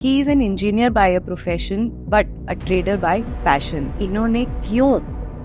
He is an engineer by a profession but a trader by passion. इन्होंने क्यों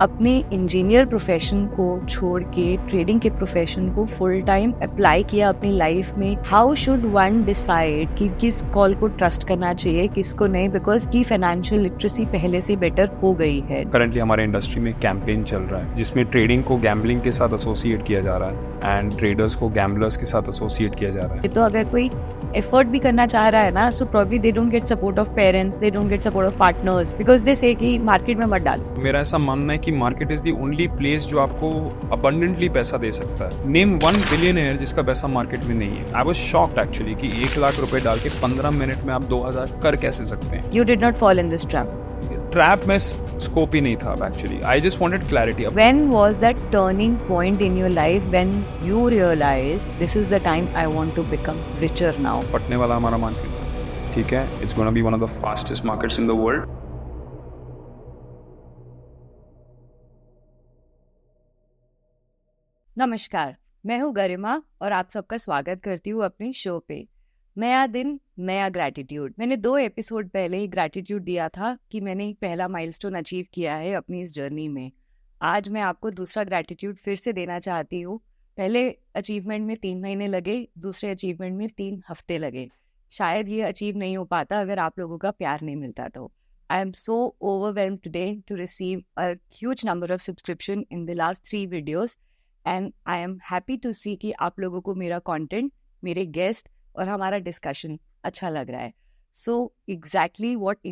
अपने engineer profession को छोड़ के ट्रेडिंग के प्रोफेशन को फुल टाइम अप्लाई किया अपनी लाइफ में? हाउ शुड वन डिसाइड कि किस कॉल को ट्रस्ट करना चाहिए, किसको नहीं, बिकॉज की फाइनेंशियल लिटरेसी पहले से बेटर हो गई है. करंटली हमारे इंडस्ट्री में कैंपेन चल रहा है जिसमें ट्रेडिंग को गैम्बलिंग के साथ एसोसिएट किया जा रहा है एंड ट्रेडर्स को गैम्बलर्स के साथ एसोसिएट किया जा रहा है. तो अगर कोई एफर्ट भी करना चाह रहा है ना, so probably they don't get support of parents, they don't get support of partners, because they से कि मार्केट में मत डाल. मेरा ऐसा मानना है कि market is the only place जो आपको अबंडेंटली पैसा दे सकता है. नेम 1 बिलियनियर जिसका पैसा मार्केट में नहीं है. आई वाज शॉक्ड एक्चुअली कि 1 लाख रुपए डाल के 15 मिनट में आप 2000 कर कैसे सकते हैं. You did not fall in this trap. Trap में स्कोप ही नहीं था actually. I just wanted clarity. When was that turning point in your life when you realized this is the time I want to become richer now? पटने वाला हमारा market है, ठीक है. It's gonna be one of the fastest markets in the world. नमस्कार, मैं हूँ गरिमा और आप सबका स्वागत करती हूँ अपनी शो पे. नया दिन, नया ग्रैटिट्यूड. मैंने 2 एपिसोड पहले ही ग्रैटिट्यूड दिया था कि मैंने पहला माइलस्टोन अचीव किया है अपनी इस जर्नी में. आज मैं आपको दूसरा ग्रैटिट्यूड फिर से देना चाहती हूँ. पहले अचीवमेंट में 3 महीने लगे, दूसरे अचीवमेंट में 3 हफ्ते लगे. शायद ये अचीव नहीं हो पाता अगर आप लोगों का प्यार नहीं मिलता तो. I am so overwhelmed today to receive a huge number of subscription in the last 3 videos and I am happy to see कि आप लोगों को मेरा कंटेंट, मेरे गेस्ट और हमारा डिस्कशन अच्छा लग रहा है. So exactly what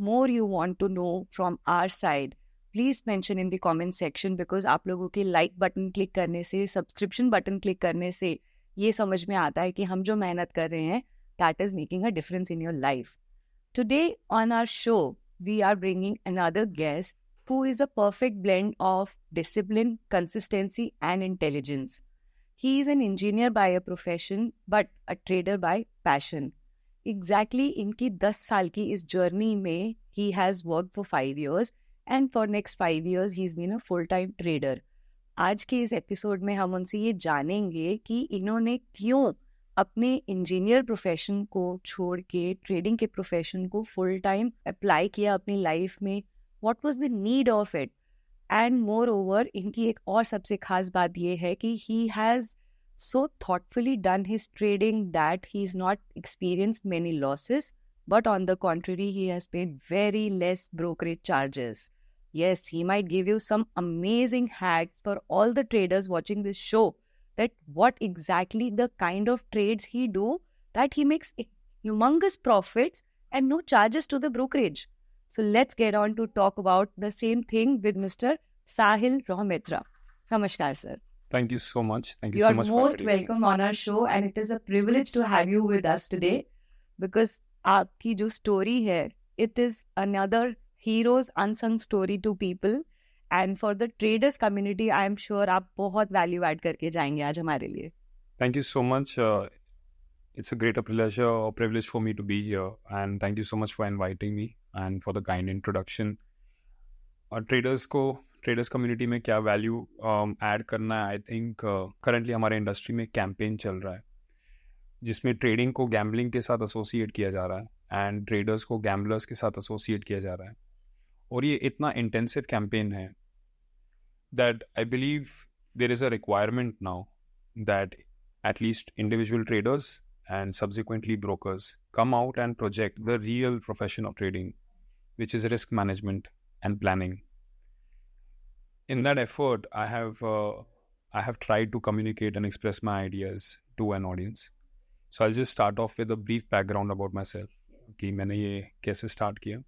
more you want to know from our side, please mention in the comment section, because आप लोगों के लाइक बटन क्लिक करने से, सब्सक्रिप्शन बटन क्लिक करने से ये समझ में आता है कि हम जो मेहनत कर रहे हैं that is making a difference in your life. Today on our show, we are bringing another guest who is a perfect blend of discipline, consistency, and intelligence. He is an engineer by a profession, but a trader by passion. Exactly इनकी 10 साल की इस journey में he has worked for 5 years and for next 5 years he's been a full-time trader. आज के इस episode में हम उनसे ये जानेंगे कि इन्होंने क्यों अपने इंजीनियर प्रोफेशन को छोड़ के ट्रेडिंग के प्रोफेशन को फुल टाइम अप्लाई किया अपनी लाइफ में. What was the need of it? And more over इनकी एक और सबसे खास बात ये है कि he has so thoughtfully done his trading that he is not experienced many losses, but on the contrary he has paid very less brokerage charges. Yes, he might give you some amazing hacks for all the traders watching this show, that what exactly the kind of trades he do that he makes humongous profits and no charges to the brokerage. So let's get on to talk about the same thing with Mr. Sahil Rohmitra. Namaskar, sir. Thank you so much. Thank you You so are much for most inviting me. welcome on our show and it is a privilege to have you with us today because आपकी जो story है, it is another hero's unsung story to people. And for the traders community I am sure आप बहुत value add करके जाएंगे आज हमारे लिए. Thank you so much. It's a great pleasure or privilege for me to be here, and thank you so much for inviting me and for the kind introduction. Traders community में क्या value add करना है? I think currently हमारे industry में campaign चल रहा है जिसमें ट्रेडिंग को गैम्बलिंग के साथ एसोसिएट किया जा रहा है एंड ट्रेडर्स को गैम्बलर्स के साथ एसोसिएट किया जा रहा है. और ये इतना इंटेंसिव कैंपेन है that I believe there is a requirement now that at least individual traders and subsequently brokers come out and project the real profession of trading, which is risk management and planning. In that effort, I have tried to communicate and express my ideas to an audience. So I'll just start off with a brief background about myself. कि मैंने ये कैसे start किया.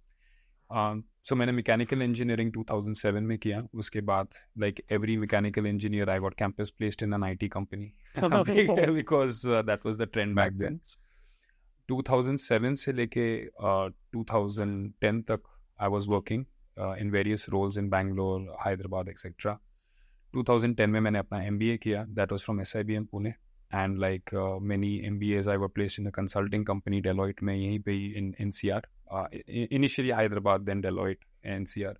So मैंने mechanical engineering 2007 में किया. उसके बाद like every mechanical engineer I got campus placed in an IT company because that was the trend back then. 2007 से लेके 2010 तक I was working in various roles in Bangalore, Hyderabad etcetera. 2010 में मैंने अपना MBA किया. That was from SIBM Pune and like many MBAs I were placed in a consulting company Deloitte में, यहीं पे ही इन NCR. Initially Hyderabad, then Deloitte, NCR.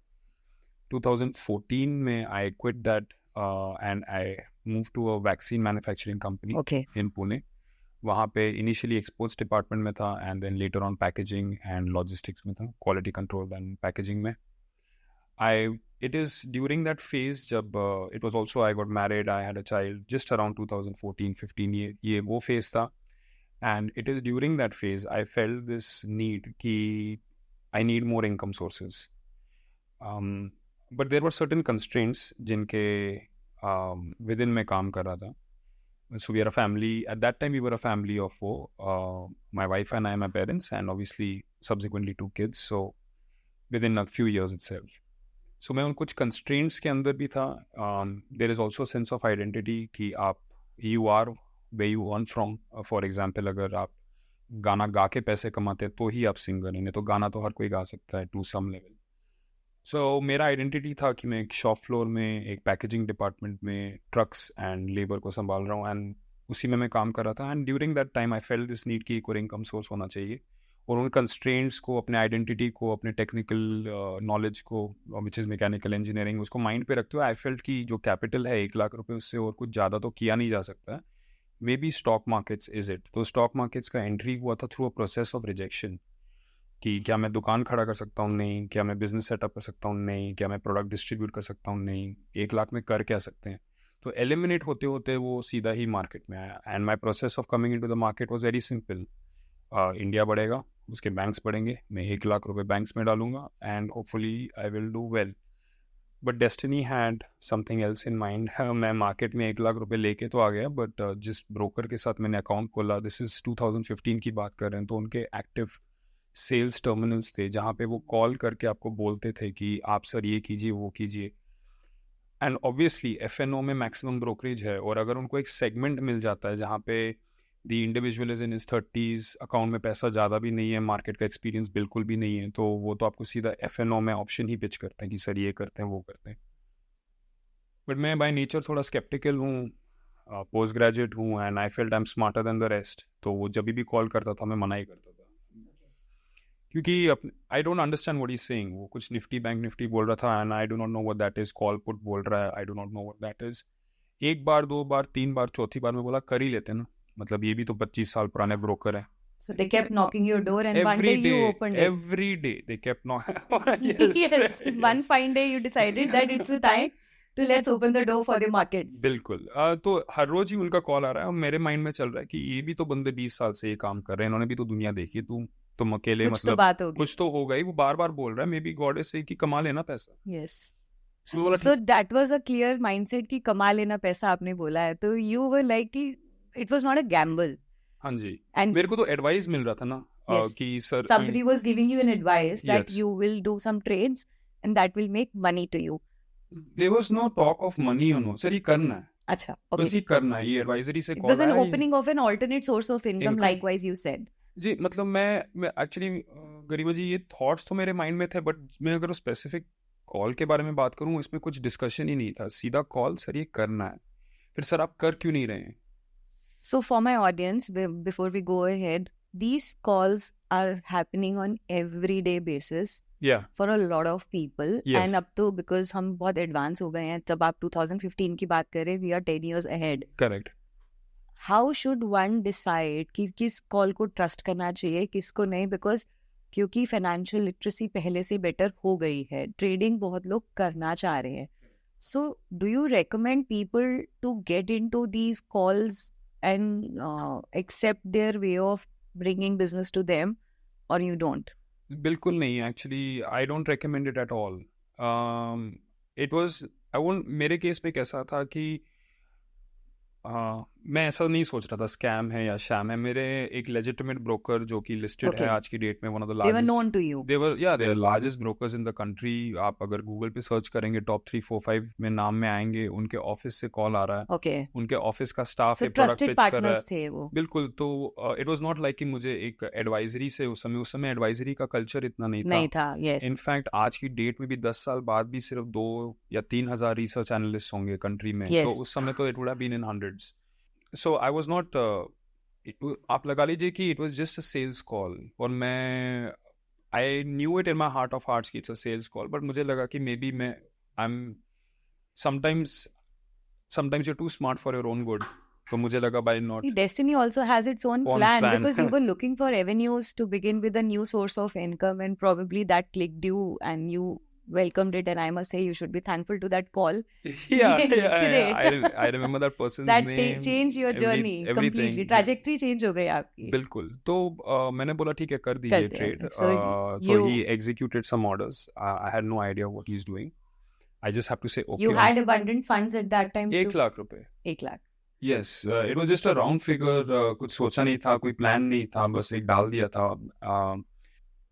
2014 में I quit that and I moved to a vaccine manufacturing company in Pune. वहाँ पे initially exports department में था and then later on packaging and logistics में था, क्वालिटी कंट्रोल एंड पैकेजिंग में. It is during that phase जब it was also I got married, I had a child just around 2014-15, ये वो phase था. And it is during that phase I felt this need कि I need more income sources. But there were certain constraints जिनके within मैं काम कर रहा था. So we are a family, at that time we were a family of 4, my wife and I, my parents, and obviously subsequently 2 kids, so within a few years itself. So मैं उन कुछ constraints के अंदर भी था. There is also a sense of identity कि आप you are where you earn from. For example, अगर आप गाना गा के पैसे कमाते तो ही आप सिंगर हैं, नहीं तो गाना तो हर कोई गा सकता है to some level. So मेरा आइडेंटिटी था कि मैं एक शॉप फ्लोर में एक पैकेजिंग डिपार्टमेंट में ट्रक्स एंड लेबर को संभाल रहा हूँ एंड उसी में मैं काम कर रहा था. And during that time I felt this need कि एक और इनकम सोर्स होना चाहिए, और उन कंस्ट्रेंट्स को, अपने आइडेंटिटी को, अपने टेक्निकल नॉलेज को, विच इज़ मैकेनिकल इंजीनियरिंग, उसको माइंड पे रखते हुए आई फेल्ट कि जो कैपिटल है 1 लाख रुपए, उससे और कुछ ज़्यादा तो किया नहीं जा सकता. May be stock markets is it. तो स्टॉक मार्केट्स का एंट्री हुआ था through a process of rejection कि क्या मैं दुकान खड़ा कर सकता हूँ, नहीं. क्या मैं बिजनेस सेटअप कर सकता हूँ, नहीं. क्या मैं प्रोडक्ट डिस्ट्रीब्यूट कर सकता हूँ, नहीं. 1 लाख में कर क्या सकते हैं. तो एलिमिनेट होते होते वो सीधा ही मार्केट में आया. And my process of coming into the market was very simple. India बढ़ेगा, उसके बैंक्स बढ़ेंगे, मैं 1 लाख रुपए बैंक्स में डालूंगा and hopefully I will do well. But destiny had something else in mind. मैं मार्केट में 1 लाख रुपए लेके तो आ गया, बट जिस ब्रोकर के साथ मैंने अकाउंट खोला, दिस इज 2015 की बात कर रहे हैं, तो उनके एक्टिव सेल्स टर्मिनल्स थे जहाँ पे वो कॉल करके आपको बोलते थे कि आप सर ये कीजिए, वो कीजिए. एंड ऑब्वियसली एफएनओ में मैक्सिमम ब्रोकरेज है, और अगर उनको एक सेगमेंट मिल जाता है जहाँ पे the individual is in his 30s, account में पैसा ज़्यादा भी नहीं है, मार्केट का एक्सपीरियंस बिल्कुल भी नहीं है, तो वो तो आपको सीधा एफएनओ में ऑप्शन ही पिच करते हैं कि सर ये करते हैं, वो करते हैं. बट मैं बाय नेचर थोड़ा स्केप्टिकल हूँ, पोस्ट ग्रेजुएट हूँ, and I felt I am smarter than the rest. तो वो जब भी कॉल करता था मैं मना ही करता था, क्योंकि I don't understand what he is saying. वो कुछ निफ्टी बैंक निफ्टी बोल रहा था and I do not know what that is. Call put बोल रहा है, I do not know what that is. 1 बार 2 बार 3 बार, चौथी बार में बोला कर ही लेते ना, मतलब ये भी तो 25 साल पुराने ब्रोकर है. So they kept knocking your door, and one day you opened it. Every day they kept knocking. Yes. One fine day you decided that it's the time to let's open the door for the markets. बिल्कुल. तो हर रोज ही उनका call आ रहा है और मेरे mind में चल रहा है कि ये भी तो बंदे 20 साल से ये काम कर रहे हैं, इन्होंने भी तो दुनिया देखी है. तुम अकेले, कुछ मतलब तो बात होगी. कुछ तो होगा ही. वो बार बार बोल रहा है, मे बी गॉड इज से कि कमा लेना पैसा. Yes. So that was a clear mindset कि कमा लेना पैसा आपने बोला है, तो you were like कि it was not a gamble. हाँ जी. And मेरे को तो एडवाइस मिल रहा था ना, yes, कि sir somebody was giving you an advice that Yes. you will do some trades and that will make money to you. there was no talk of money or no. Sir ये करना है, अच्छा, okay. बस ये करना है. ये advisory से It कॉल was an आया. opening of an alternate source of income, Income. likewise you said. जी, मतलब मैं एक्चुअली गरिमा जी, ये थॉट्स तो मेरे माइंड में थे, बट मैं अगर स्पेसिफिक कॉल के बारे में बात करूँ, इसमें कुछ डिस्कशन ही नहीं था. सीधा कॉल, सर ये करना है. फिर सर आप कर क्यों नहीं रहे हैं? So for my audience, before we go ahead, these calls are happening on everyday basis Yeah. for a lot of people. Yes. And up to, because हम बहुत एडवांस हो गए हैं, जब आप 2015 की बात करें, we are 10 years ahead. Correct. How should one decide कि किस कॉल को ट्रस्ट करना चाहिए, किसको नहीं? बिकॉज क्योंकि फाइनेंशियल लिटरेसी पहले से बेटर हो गई है, ट्रेडिंग बहुत लोग करना चाह रहे हैं. So do you recommend people to get into these calls and accept their way of bringing business to them, or you don't? बिल्कुल नहीं. Actually I don't recommend it at all. It was, I won't, मेरे case में कैसा था कि मैं ऐसा नहीं सोच रहा था स्कैम है या शैम है. मेरे एक लेजिटिमेट ब्रोकर जो कि लिस्टेड है आज की डेट में, one of the They were largest, known to you. They are largest brokers in the country. आप अगर गूगल पे सर्च करेंगे, टॉप 3, 4, 5 में नाम में आएंगे. उनके ऑफिस से कॉल आ रहा है, Okay. उनके ऑफिस का स्टाफ So है, प्रोडक्ट trusted पिच कर रहा है. partners थे वो. बिल्कुल. तो इट वाज नॉट लाइक कि मुझे एक एडवाइजरी से, उस समय एडवाइजरी का कल्चर इतना नहीं था. Yes. इनफैक्ट आज की डेट में भी 10 साल बाद भी सिर्फ 2 या 3 हजार रिसर्च एनालिस्ट होंगे कंट्री में. Yes. तो उस समय तो it would have been in hundreds. So I was not, आप लगा लीजिए कि it was just a sales call, और मैं I knew it in my heart of hearts कि it's a sales call. But मुझे लगा कि मे बी मैं I am sometimes you too smart for your own good. तो मुझे लगा by not Destiny also has its own Own plan plan. because you were looking for avenues to begin with a new source of income, and probably that clicked you and you welcomed it. And I must say, you should be thankful to that call. yeah. I remember that person's That name, changed your journey everything. completely. Trajectory change हो गई आपकी. बिल्कुल. तो मैंने बोला ठीक है कर दीजिए करते हैं. trade. So So he executed some orders. I had no idea what he's doing. I just have to say okay. You had abundant funds at that time. 1 lakh रुपए. 1 lakh. Yes, it was just a round figure. कुछ सोचा नहीं था, कोई plan नहीं था, बस एक डाल दिया था.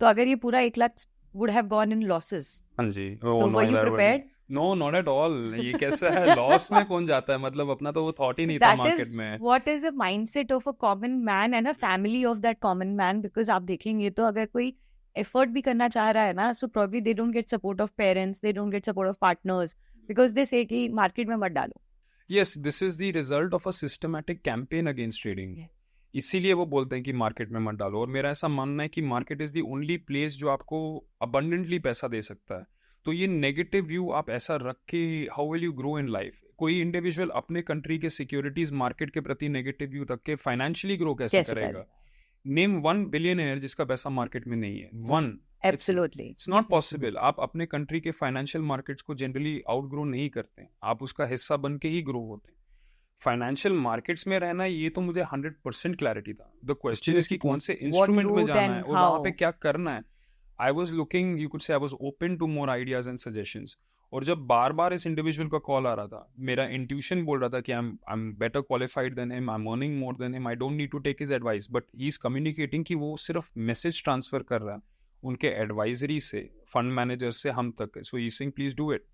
तो अगर ये पूरा 1 lakh would have gone in losses. हाँ जी. तो were you prepared? No, not at all. ये कैसा है? Loss में कौन जाता है? मतलब अपना तो वो thought ही नहीं था market में. What is the mindset of a common man and a family of that common man? Because आप देखेंगे तो अगर कोई effort भी करना चाह रहा है ना, so probably they don't get support of parents, they don't get support of partners, because they say कि market में मत डालो. Yes, this is the result of a systematic campaign against trading. Yes. इसीलिए वो बोलते हैं कि मार्केट में मत डालो. और मेरा ऐसा मानना है कि market is the only place जो आपको अबंडेंटली पैसा दे सकता है. तो ये नेगेटिव व्यू आप ऐसा रख के how will you grow in life? कोई इंडिविजुअल अपने कंट्री के सिक्योरिटीज मार्केट के प्रति नेगेटिव व्यू रख के फाइनेंशियली ग्रो कैसे करेगा? नेम 1 बिलियनर जिसका पैसा मार्केट में नहीं है. 1. Absolutely. It's not possible. आप अपने कंट्री के फाइनेंशियल मार्केट्स को जनरली आउटग्रो नहीं करते. आप उसका हिस्सा बन के ही ग्रो होते हैं. फाइनेंशियल मार्केट्स में रहना ये तो मुझे 100% क्लैरिटी था. द क्वेश्चन इज कि कौन से इंस्ट्रूमेंट में जाना है और वहाँ पे क्या करना है. I was looking, you could say I was open to more ideas and suggestions. और जब बार बार इस इंडिविजुअल का कॉल आ रहा था, मेरा इंट्यूशन बोल रहा था कि I am better qualified than him, I am earning more than him, I don't need to take his advice. But he is communicating कि वो सिर्फ मैसेज ट्रांसफर कर रहा है उनके एडवाइजरी से, फंड मैनेजर से हम तक. So he saying please do it.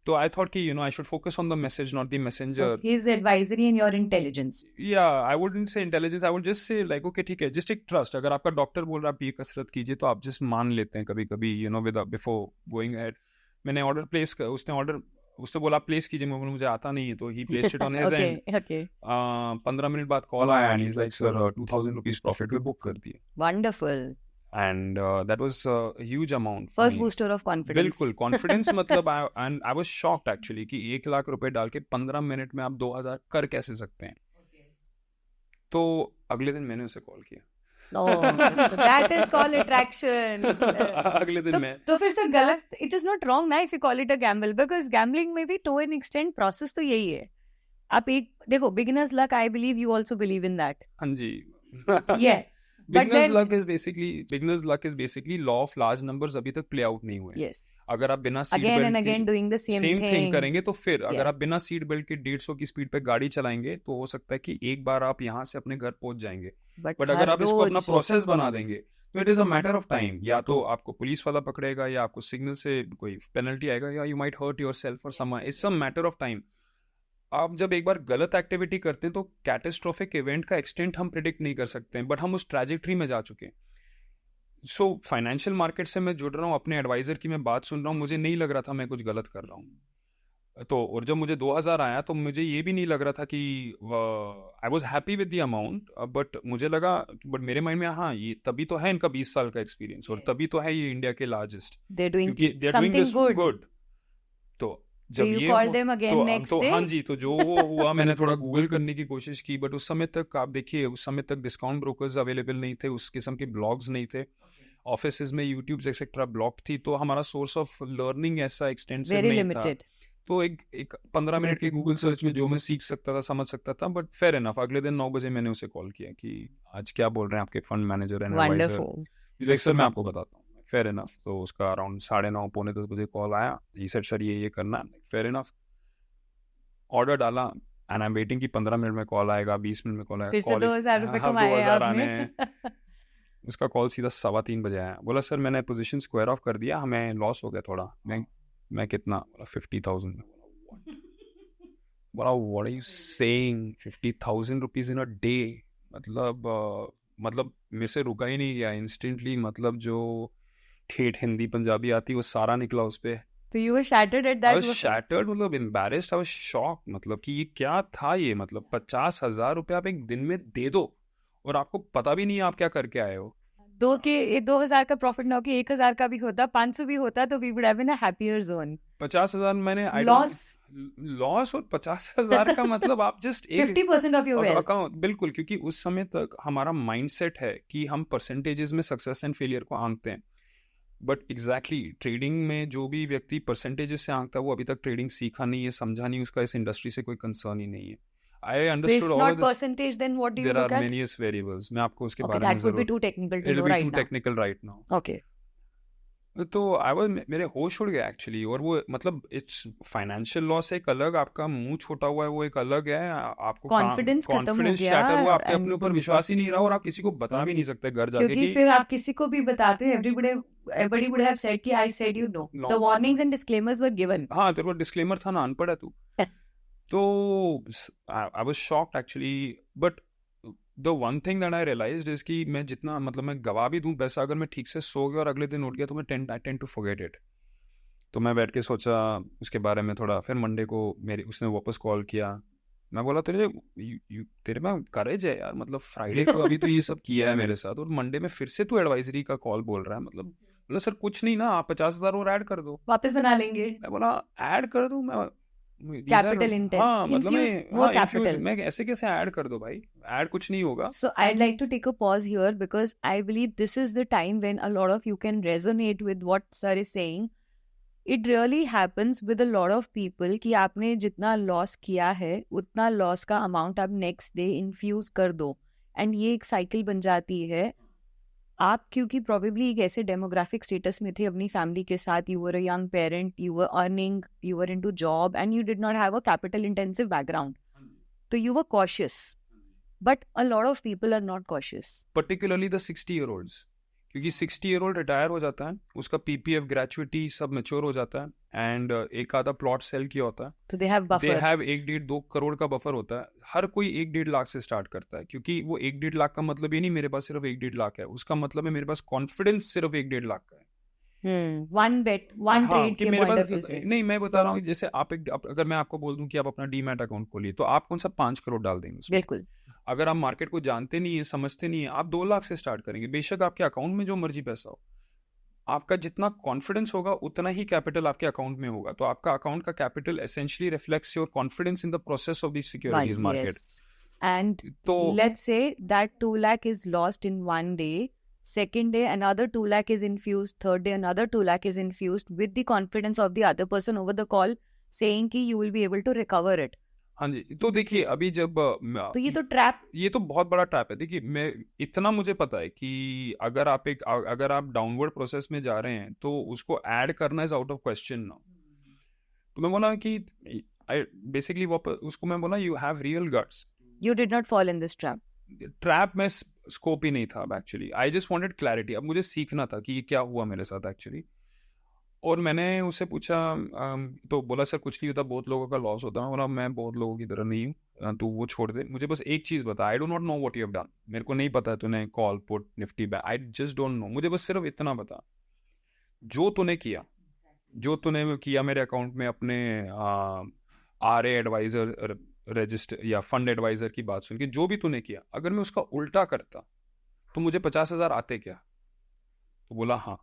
So I thought कि I should focus on the message, not the messenger. So his advisory and your intelligence. Yeah, I wouldn't say intelligence. I would just say like okay ठीक है, just take trust. अगर आपका doctor बोल रहा है आप ये कसरत कीजिए तो आप just मान लेते हैं कभी-कभी before going ahead. मैंने order place कर, उसने बोला प्लेस कीजिए, मैं बोला मुझे आता नहीं है, तो he placed it on his end. Okay. 15 minute बाद कॉल आया and he's like sir 2000 rupees profit पे बुक कर दिए. Wonderful. And that was a huge amount. First booster of confidence. बिल्कुल confidence. मतलब I was shocked actually कि 1 लाख रुपए डाल के 15 मिनट में आप 2000 कर कैसे सकते हैं. तो अगले दिन मैंने उसे कॉल किया. Oh, that is called attraction. अगले दिन मैं तो फिर सर गलत, it is not wrong ना if you call it a gamble, because gambling में भी to an extent process तो यही है. आप एक देखो, beginner's luck, I believe you also believe in that. हाँ जी. Yes. Beginner's luck is basically law of large numbers अभी तक play out नहीं हुए. Yes. अगर आप बिना seat again belt and again doing the same thing करेंगे तो फिर अगर आप बिना सीट बेल्ट के 150 की स्पीड पे गाड़ी चलाएंगे तो हो सकता है कि एक बार आप यहाँ से अपने घर पहुंच जाएंगे. बट अगर आप इसको अपना प्रोसेस बना देंगे तो it is a matter of time. या तो आपको पुलिस वाला पकड़ेगा, या आपको सिग्नल से कोई पेनल्टी आएगा, या यू माइट हर्ट योरसेल्फ और someone. It's a matter of time. आप जब एक बार गलत एक्टिविटी करते हैं तो कैटास्ट्रोफिक इवेंट का एक्सटेंट हम प्रिडिक्ट नहीं कर सकते हैं, बट हम उस ट्रैजेक्टरी में जा चुके हैं. सो फाइनेंशियल मार्केट से मैं जुड़ रहा हूँ, अपने एडवाइजर की मैं बात सुन रहा हूँ, मुझे नहीं लग रहा था मैं कुछ गलत कर रहा हूँ. तो और जब मुझे 2000 आया तो मुझे ये भी नहीं लग रहा था कि I was happy with the amount, but मुझे लगा, बट मेरे माइंड में हाँ ये तभी तो है इनका 20 साल का एक्सपीरियंस, और तभी तो है ये इंडिया के लार्जेस्ट, क्योंकि they are doing this good. तो जब ये हाँ जी, तो जो हुआ मैंने थोड़ा गूगल करने की कोशिश की, बट उस समय तक आप देखिए, उस समय तक डिस्काउंट ब्रोकर्स अवेलेबल नहीं थे, उस किस्म के ब्लॉग्स नहीं थे, ऑफिसेज में यूट्यूब एक्सेट्रा ब्लॉक थी, तो हमारा सोर्स ऑफ लर्निंग ऐसा एक्सटेंसिव नहीं था. तो एक 15 मिनट के गूगल सर्च में जो मैं सीख सकता था, समझ सकता था. बट फेयर इनफ, अगले दिन 9 बजे मैंने उसे कॉल किया कि आज क्या बोल रहे हैं आपके fund manager and advisor. Sir मैं आपको बताता हूँ. Fair enough. तो उसका अराउंड 9:30 पौने 10 बजे कॉल आया. ही सेड सर ये करना है. Fair enough. ऑर्डर डाला एंड आई एम वेटिंग कि 15 मिनट में कॉल आएगा, 20 मिनट में कॉल आएगा. 2000 आने हैं. उसका कॉल सीधा 3:15 बजे आया. बोला सर मैंने पोजीशन स्क्वायर ऑफ कर दिया, हमें लॉस हो गया थोड़ा. मैं कितना? बोला 50,000. बोला what are you saying, 50,000 rupees in a day. मतलब मेरे से रुका ही नहीं गया इंस्टेंटली. मतलब जो ठेठ हिंदी पंजाबी आती वो सारा निकला उस पे. So you were shattered at that? I was shattered, मतलब embarrassed, I was shocked. मतलब कि ये क्या था ये. मतलब 50,000 रुपये आप एक दिन में दे दो और आपको पता भी नहीं आप क्या करके आए हो. 2000 का प्रॉफिट ना हो कि 1000 का भी होता, 500 भी होता, तो we would have been a happier zone. 50,000 मैंने लॉस और 50,000 का मतलब आप जस्ट 50% ऑफ योर अकाउंट, बिल्कुल, क्योंकि उस समय तक हमारा माइंडसेट है कि हम परसेंटेजेस में सक्सेस एंड फेलियर को आंकते हैं, बट एग्जैक्टली ट्रेडिंग में जो भी व्यक्ति परसेंटेजेस से आंकता है वो अभी तक ट्रेडिंग सीखा नहीं है, समझा नहीं, उसका इस इंडस्ट्री से कोई कंसर्न ही नहीं है. I understood all of this. percentage, then what do you There look are at? many variables. मैं आपको उसके बारे में that would be too technical to It'll know be right too now. technical right now. Okay. तो मेरे होश उड़ गया एक्चुअली, और वो मतलब इट्स फाइनेंशियल लॉस एक अलग, आपका मुंह छोटा हुआ है वो एक अलग है, आपको कॉन्फिडेंस शैटर हुआ, आपके अपने ऊपर विश्वास ही नहीं रहा, और आप किसी को बता भी नहीं सकते घर जाके, क्योंकि फिर आप किसी को भी बताते हैं, everybody would have said कि I said you know. The warnings and disclaimers were given. हाँ, तेरे को डिस्क्लेमर था ना, अनपढ़ है तू. तो I was shocked actually, but the one thing that I realized is कि मैं जितना मतलब मैं गवा भी दूं पैसा, अगर मैं ठीक से सो गया और अगले दिन उठ गया तो मैं I tend to forget it. तो मैं बैठ के सोचा उसके बारे में थोड़ा, फिर मंडे को उसने वापस कॉल किया, मैं बोला तेरे में करेज है यार, मतलब फ्राइडे को अभी तो ये सब किया है मेरे साथ, और मंडे में फिर से तू एडवाइजरी का कॉल बोल रहा है, मतलब बोला सर कुछ नहीं ना, आप 50,000 और ऐड कर दो, वापस बना लेंगे. मैं बोला ऐड कर दूं, मैं कैपिटल कैपिटल मैं ऐसे कैसे ऐड कर दो भाई, ऐड कुछ नहीं होगा. So I'd like to take a pause here because I believe this is the time when a lot of you can resonate with what sir is saying. It really happens with a lot of people कि आपने जितना loss किया है उतना loss का amount आप next day infuse कर दो, एंड ये एक साइकिल बन जाती है. आप क्योंकि प्रॉबेबली एक ऐसे डेमोग्राफिक स्टेटस में थे अपनी फैमिली के साथ, you were a young parent, you were earning, you were into job and you did not have a capital intensive background, तो you were cautious, but a lot of people are not cautious, particularly the 60-year-olds, क्योंकि 60-year-old retire हो जाता है, उसका PPF gratuity सब mature हो जाता है, एंड एक आधा प्लॉट सेल किया होता है, तो दे हैव 1-1.5-2 करोड़ का बफर होता है. हर कोई 1-1.5 लाख से स्टार्ट करता है, क्योंकि वो 1-1.5 लाख का मतलब ये नहीं मेरे पास सिर्फ 1-1.5 लाख है, उसका मतलब है मेरे पास कॉन्फिडेंस सिर्फ 1-1.5 लाख का है. वन ट्रेड के पॉइंट ऑफ व्यू से नहीं, मैं बता रहा हूँ, जैसे अगर मैं आपको बोल दूं कि आप अपना डीमैट अकाउंट खोलिए, तो आप कौन सा 5 करोड़ डाल देंगे उसमें? बिल्कुल. अगर आप मार्केट को जानते नहीं है, समझते नहीं है, आप 2 लाख से स्टार्ट करेंगे, बेशक आपके अकाउंट में जो मर्जी पैसा हो, आपका जितना कॉन्फिडेंस होगा उतना ही कैपिटल आपके अकाउंट में होगा. तो आपका अकाउंट का capital essentially reflects your confidence in the process of the securities market. And let's say that 2 lakh is lost in one day, second day another 2 lakh is infused, third day another 2 lakh is infused with the confidence of the other person over the call saying कि you will be able to recover it. हाँ जी, तो देखिए अभी जब तो ये तो trap, ये तो बहुत बड़ा ट्रैप है. देखिए मैं इतना मुझे पता है कि अगर आप डाउनवर्ड प्रोसेस में जा रहे हैं तो उसको ऐड करना is out of question now. तो मैं बोला कि बेसिकली उसको मैं बोला you have real guts, you did not fall in this trap में स्कोप ही नहीं था actually. I just wanted clarity. अब मुझे सीखना था कि ये क्या हुआ मेरे साथ एक्चुअली. और मैंने उससे पूछा तो बोला सर कुछ नहीं होता, बहुत लोगों का लॉस होता है. बोला मैं बहुत लोगों की तरह नहीं हूँ, तो वो छोड़ दे, मुझे बस एक चीज़ बता. I do not know what you have done, मेरे को नहीं पता तूने call put Nifty back, I just don't know. मुझे बस सिर्फ इतना बता, जो तूने किया मेरे अकाउंट में अपने RA एडवाइजर रजिस्टर या फंड एडवाइजर की बात सुन के, जो भी तूने किया, अगर मैं उसका उल्टा करता तो मुझे 50,000 आते क्या? तो बोला हाँ.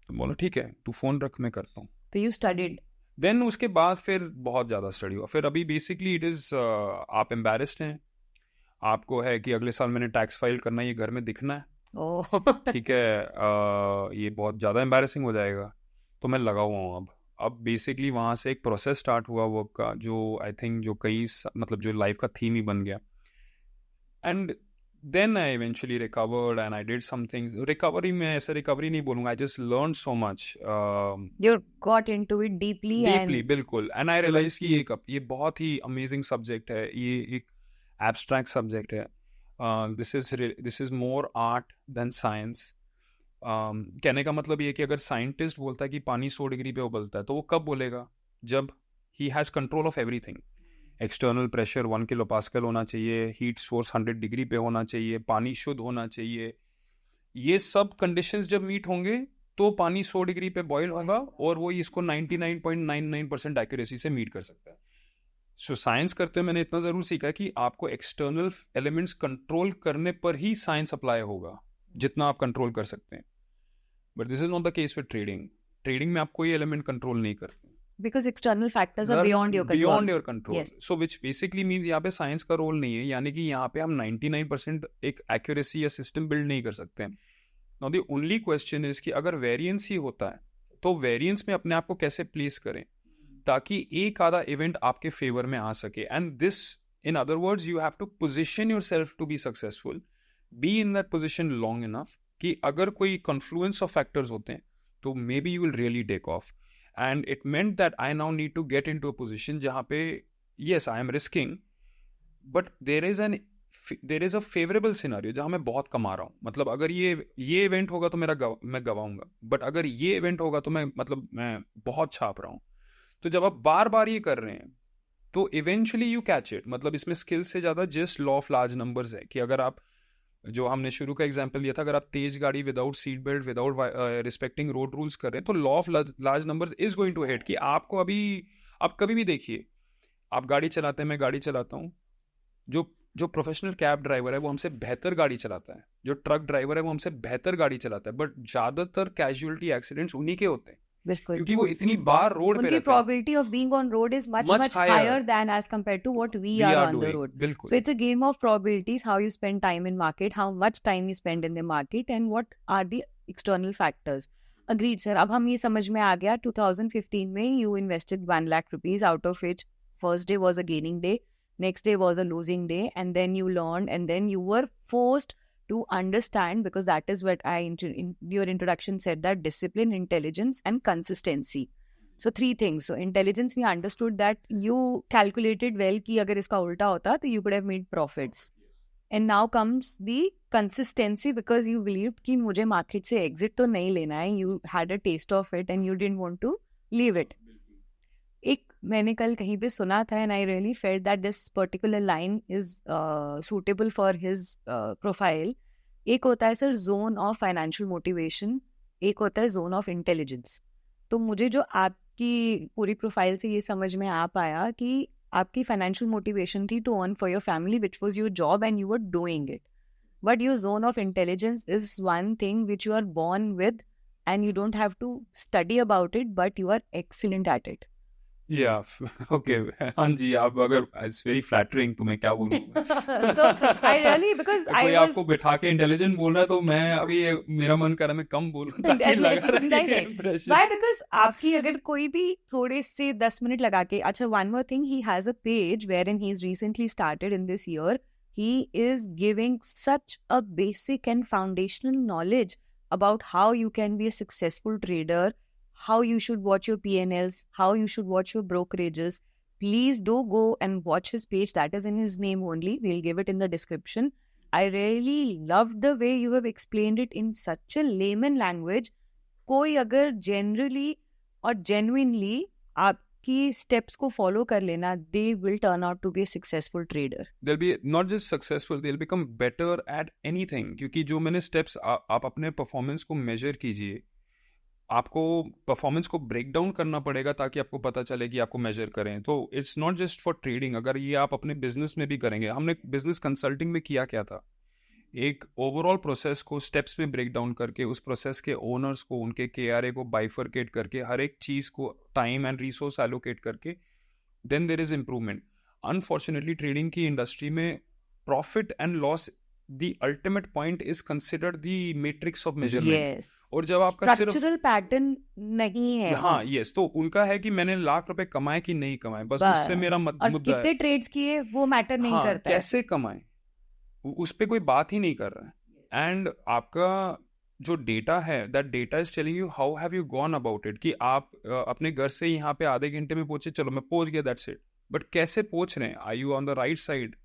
तो बोला ठीक है, तू फोन रख, मैं करता हूँ. तो यू स्टडीड. देन उसके बाद फिर बहुत ज़्यादा स्टडी हुआ. फिर अभी बेसिकली इट इज़ आप एम्बैरेस्ड हैं, आपको है कि अगले साल मैंने टैक्स फाइल करना है, ये घर में दिखना है. ठीक है, ये बहुत ज़्यादा एम्बैरेसिंग हो जाएगा. तो मैं लगा हुआ हूँ अब बेसिकली वहाँ से एक प्रोसेस स्टार्ट हुआ वर्क का, जो आई थिंक जो मतलब जो लाइफ का थीम ही बन गया. And then I eventually recovered and I did some things. Recovery में ऐसे recovery नहीं बोलूँगा, I just learned so much. You got into it deeply बिल्कुल. And I realized कि ये बहुत ही amazing subject है, ये एक abstract subject है. This is more art than science. कहने का मतलब ये कि अगर साइंटिस्ट बोलता है कि पानी 100 डिग्री पे उबलता है, तो वो कब बोलेगा? जब he has control of everything. External pressure 1 kilo pascal होना चाहिए, हीट सोर्स 100 डिग्री पे होना चाहिए, पानी शुद्ध होना चाहिए. ये सब कंडीशंस जब मीट होंगे तो पानी 100 डिग्री पे बॉयल होगा, और वो इसको 99.99% एक्यूरेसी से मीट कर सकता है. सो साइंस करते हुए मैंने इतना ज़रूर सीखा कि आपको एक्सटर्नल एलिमेंट्स कंट्रोल करने पर ही साइंस अप्लाई होगा, जितना आप कंट्रोल कर सकते हैं. But this is not the case with trading. Trading में आप कोई एलिमेंट कंट्रोल नहीं करते. because external factors are beyond your control. Beyond your control. Yes. So which basically means यहाँ पे साइंस का रोल नहीं है, यानी कि यहाँ पे हम 99% एक एक्यूरेसी या सिस्टम बिल्ड नहीं कर सकते हैं. Now the only question is कि अगर वेरिएंस ही होता है तो वेरिएंस में अपने आप को कैसे प्लेस करें ताकि एक आधा इवेंट आपके फेवर में आ सके. And this in other words you have to position yourself to be successful, be in that position long enough कि अगर कोई कन्फ्लुएंस ऑफ फैक्टर्स होते हैं तो maybe you will really take off. And it meant that I now need to get into a position जहाँ पे yes I am risking, but there is a favorable scenario जहाँ मैं बहुत कमा रहा हूँ. मतलब अगर ये इवेंट होगा तो मैं गवाऊंगा, बट अगर ये इवेंट होगा तो मैं बहुत छाप रहा हूँ. तो जब आप बार बार ये कर रहे हैं तो इवेंचुअली यू कैच इट. मतलब इसमें स्किल से ज़्यादा just law of large numbers है कि अगर आप, जो हमने शुरू का एग्जांपल दिया था, अगर आप तेज गाड़ी without seat belt, without respecting road rules कर रहे हैं तो law of large numbers is going to hit. कि आपको अभी, आप कभी भी देखिए, आप गाड़ी चलाते हैं, मैं गाड़ी चलाता हूँ, जो प्रोफेशनल कैब ड्राइवर है वो हमसे बेहतर गाड़ी चलाता है, जो ट्रक ड्राइवर है वो हमसे बेहतर गाड़ी चलाता है, बट ज़्यादातर कैजुअलिटी एक्सीडेंट्स उन्हीं के होते हैं क्योंकि वो इतनी बार रोड पे रहते हैं. उनकी probability of being on road is much higher than as compared to what we are on the road. बिल्कुल. So it's a game of probabilities, how you spend time in market, how much time you spend in the market, and what are the external factors. Agreed, sir. अब हम ये समझ में आ गया. 2015 में you invested 1 lakh rupees, out of which first day was a gaining day, next day was a losing day, and then you learned, and then you were forced to understand, because that is what in your introduction said, that discipline, intelligence and consistency. So 3 things. So intelligence, we understood that you calculated well कि अगर इसका उल्टा होता तो you could have made profits. And now comes the consistency, because you believed कि मुझे market से exit तो नहीं लेना है. You had a taste of it and you didn't want to leave it. एक मैंने कल कहीं पे सुना था and I really felt that this particular line is suitable for his profile. एक होता है sir zone of financial motivation, एक होता है zone of intelligence. तो मुझे जो आपकी पूरी प्रोफाइल से ये समझ में आ पाया कि आपकी financial motivation थी to earn for your family, which was your job and you were doing it. But your zone of intelligence is one thing which you are born with and you don't have to study about it, but you are excellent at it. Okay. हाँ जी, आप अगर it's very flattering तो मैं क्या बोलूँ. So I really, because I कोई was आपको बिठा के इंटेलिजेंट बोल रहा है तो मैं अभी मेरा मन कर रहा है मैं कम बोलूँ ताकि लगा रहे impression. Why? Because आपकी अगर कोई भी थोड़े से 10 मिनट लगा के, अच्छा, one more thing, he has a page wherein he's recently started in this year. He is giving such a basic and foundational knowledge about how you can be a successful trader, how you should watch your P&Ls, how you should watch your brokerages. Please do go and watch his page. That is in his name only. We'll give it in the description. I really loved the way you have explained it in such a layman language. कोई अगर generally और genuinely आपकी steps को follow कर लेना, they will turn out to be a successful trader. They'll be not just successful, they'll become better at anything. क्योंकि जो मैंने steps आप अपने performance को measure कीजिए, आपको परफॉर्मेंस को ब्रेक डाउन करना पड़ेगा ताकि आपको पता चले कि आपको मेजर करें. तो it's not just for trading, अगर ये आप अपने बिजनेस में भी करेंगे. हमने बिजनेस कंसल्टिंग में किया क्या था, एक ओवरऑल प्रोसेस को स्टेप्स में ब्रेक डाउन करके उस प्रोसेस के ओनर्स को, उनके KRA को बाइफरकेट करके, हर एक चीज़ को टाइम एंड रिसोर्स एलोकेट करके, then there is improvement. Unfortunately trading की इंडस्ट्री में profit and loss, the ultimate point is considered the matrix of measurement. Yes. और जब आपका सिर्फ structural pattern नहीं है. हाँ, yes, तो उनका है कि मैंने लाख रुपए कमाए कि नहीं कमाए, बस उससे मेरा मुद्दा है. कितने ट्रेड्स किए वो मैटर नहीं करता है. कैसे कमाए उस पे कोई बात ही नहीं कर रहा है. एंड आपका जो डेटा है, that data is telling you how have you gone about it. कि आप अपने घर से यहाँ पे आधे घंटे में पहुंचे, चलो मैं पहुंच गया, दैट्स इट. बट कैसे पहुंच रहे हैं, are you on the right side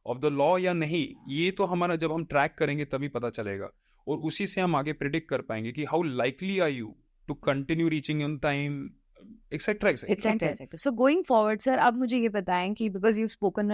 of the law या नहीं, ये तो हमारा जब हम ट्रैक करेंगे तभी पता चलेगा. और उसी से हम आगे प्रिडिक्ट कर पाएंगे कि how likely are you to continue reaching on time, etcetera etcetera. So going forward sir, अब मुझे ये बताएं कि because you spoken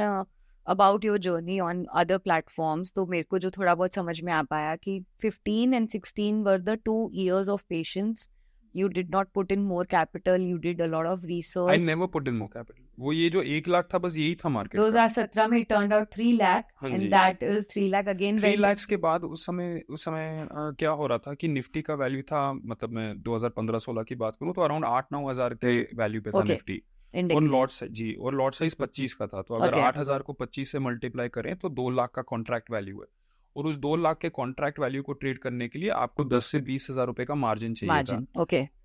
about your journey on other platforms, तो मेरे को जो थोड़ा बहुत समझ में आ पाया कि 15 and 16 were the 2 years of patience. You did not put in more capital. You did a lot of research. I never put in more capital. वो ये जो 1 लाख था बस यही था मार्केट का। 2017 में turned out 3 lakh हाँ and ji. that is 3 lakh again 3 went lakh के बाद उस समय क्या हो रहा था कि निफ्टी का वैल्यू था, मतलब मैं 2015-16 की बात करूं तो अराउंड 8-9 हज़ार के वैल्यू पे था Okay. निफ्टी। index. और लॉट जी, और लॉट साइज 25 का था, तो अगर Okay. 8,000 को 25 से मल्टीप्लाई करें तो 2 लाख का कॉन्ट्रैक्ट वैल्यू है। और उस 2 लाख के कॉन्ट्रैक्ट वैल्यू को ट्रेड करने के लिए आपको 10 से 20 हज़ार रुपए का मार्जिन चाहिए Margin. Okay. था।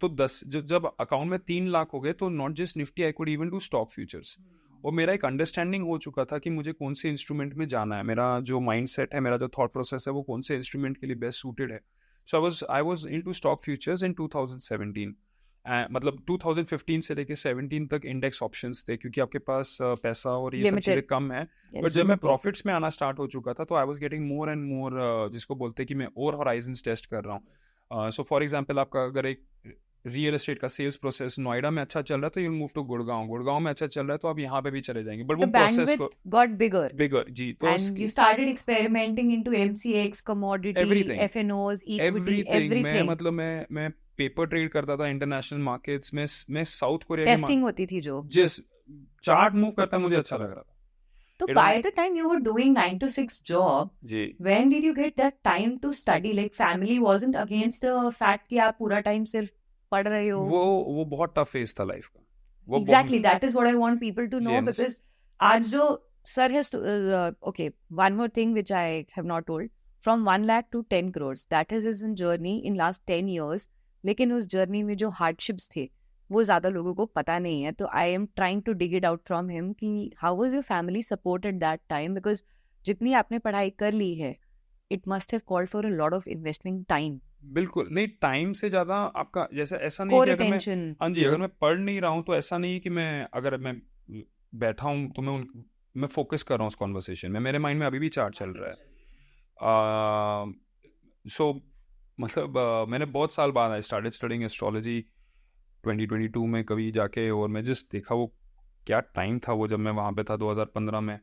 तो 10 जब अकाउंट में 3 लाख हो गए तो not just Nifty, I could even do stock futures. और मेरा एक अंडरस्टैंडिंग हो चुका था कि मुझे कौन से इंस्ट्रूमेंट में जाना है, मेरा जो माइंडसेट है, मेरा जो थॉट प्रोसेस है, वो कौन से इंस्ट्रूमेंट के लिए बेस्ट सूटेड है। So I was into stock futures in 2017। मतलब 2015 से लेके 17 तक इंडेक्स ऑप्शंस थे, क्योंकि आपके पास पैसा और ये सब Limited. चीज़ें कम है। Yes. बट जब मैं प्रॉफिट्स में आना स्टार्ट हो चुका था तो I was getting more and more, जिसको बोलते हैं कि मैं और हॉराइजन्स टेस्ट कर रहा हूँ। सो फॉर एग्जांपल, आपका अगर एक रियल एस्टेट का सेल्स प्रोसेस नोएडा में अच्छा चल रहा है तो यू मूव टू गुड़गांव में अच्छा चल रहा है तो आप यहाँ पे भी चले जाएंगे। बट वो The प्रोसेस को bandwidth got bigger. बिगर जी, तो And you started experimenting into MCX, commodity, Everything. FNOs, equity, everything. मैं everything. मतलब मैं पेपर ट्रेड करता था इंटरनेशनल मार्केट्स में। मैं साउथ कोरिया के Testing होती थी जो. जिस चार्ट मूव करता मुझे अच्छा लग रहा था। So It by was- the time you were doing 9 to 6 job, ji, when did you get that time to study? Like family wasn't against the fact कि आप पूरा time सिर्फ पढ़ रहे हो. वो बहुत टफ फेज था लाइफ का। वो Exactly, that is what I want people to know, Yes. because आज जो sir has to, okay, one more thing which I have not told, from 1 lakh to 10 crores, that is his journey in last 10 years. लेकिन उस journey में जो hardships थे वो ज्यादा लोगों को पता नहीं है, तो I am trying to dig it out from him कि how was your family support at that time, because जितनी आपने पढ़ाई कर ली है it must have called for a lot of investing time. बिल्कुल नहीं, टाइम से ज्यादा आपका जैसे ऐसा नहीं Core कि अगर मैं attention. हाँ जी, अगर मैं पढ़ नहीं रहा हूँ तो ऐसा नहीं कि अगर मैं बैठा हूँ तो मैं फोकस कर रहा हूँ उस कॉन्वर्सेशन में, मेरे माइंड में अभी भी चार्ट चल रहा है। सो मतलब मैंने बहुत साल बाद आई स्टार्टेड स्टडिंग एस्ट्रोलॉजी 2022 में कभी जाके, और मैं जस्ट देखा वो क्या टाइम था वो जब मैं वहाँ पे था 2015 में,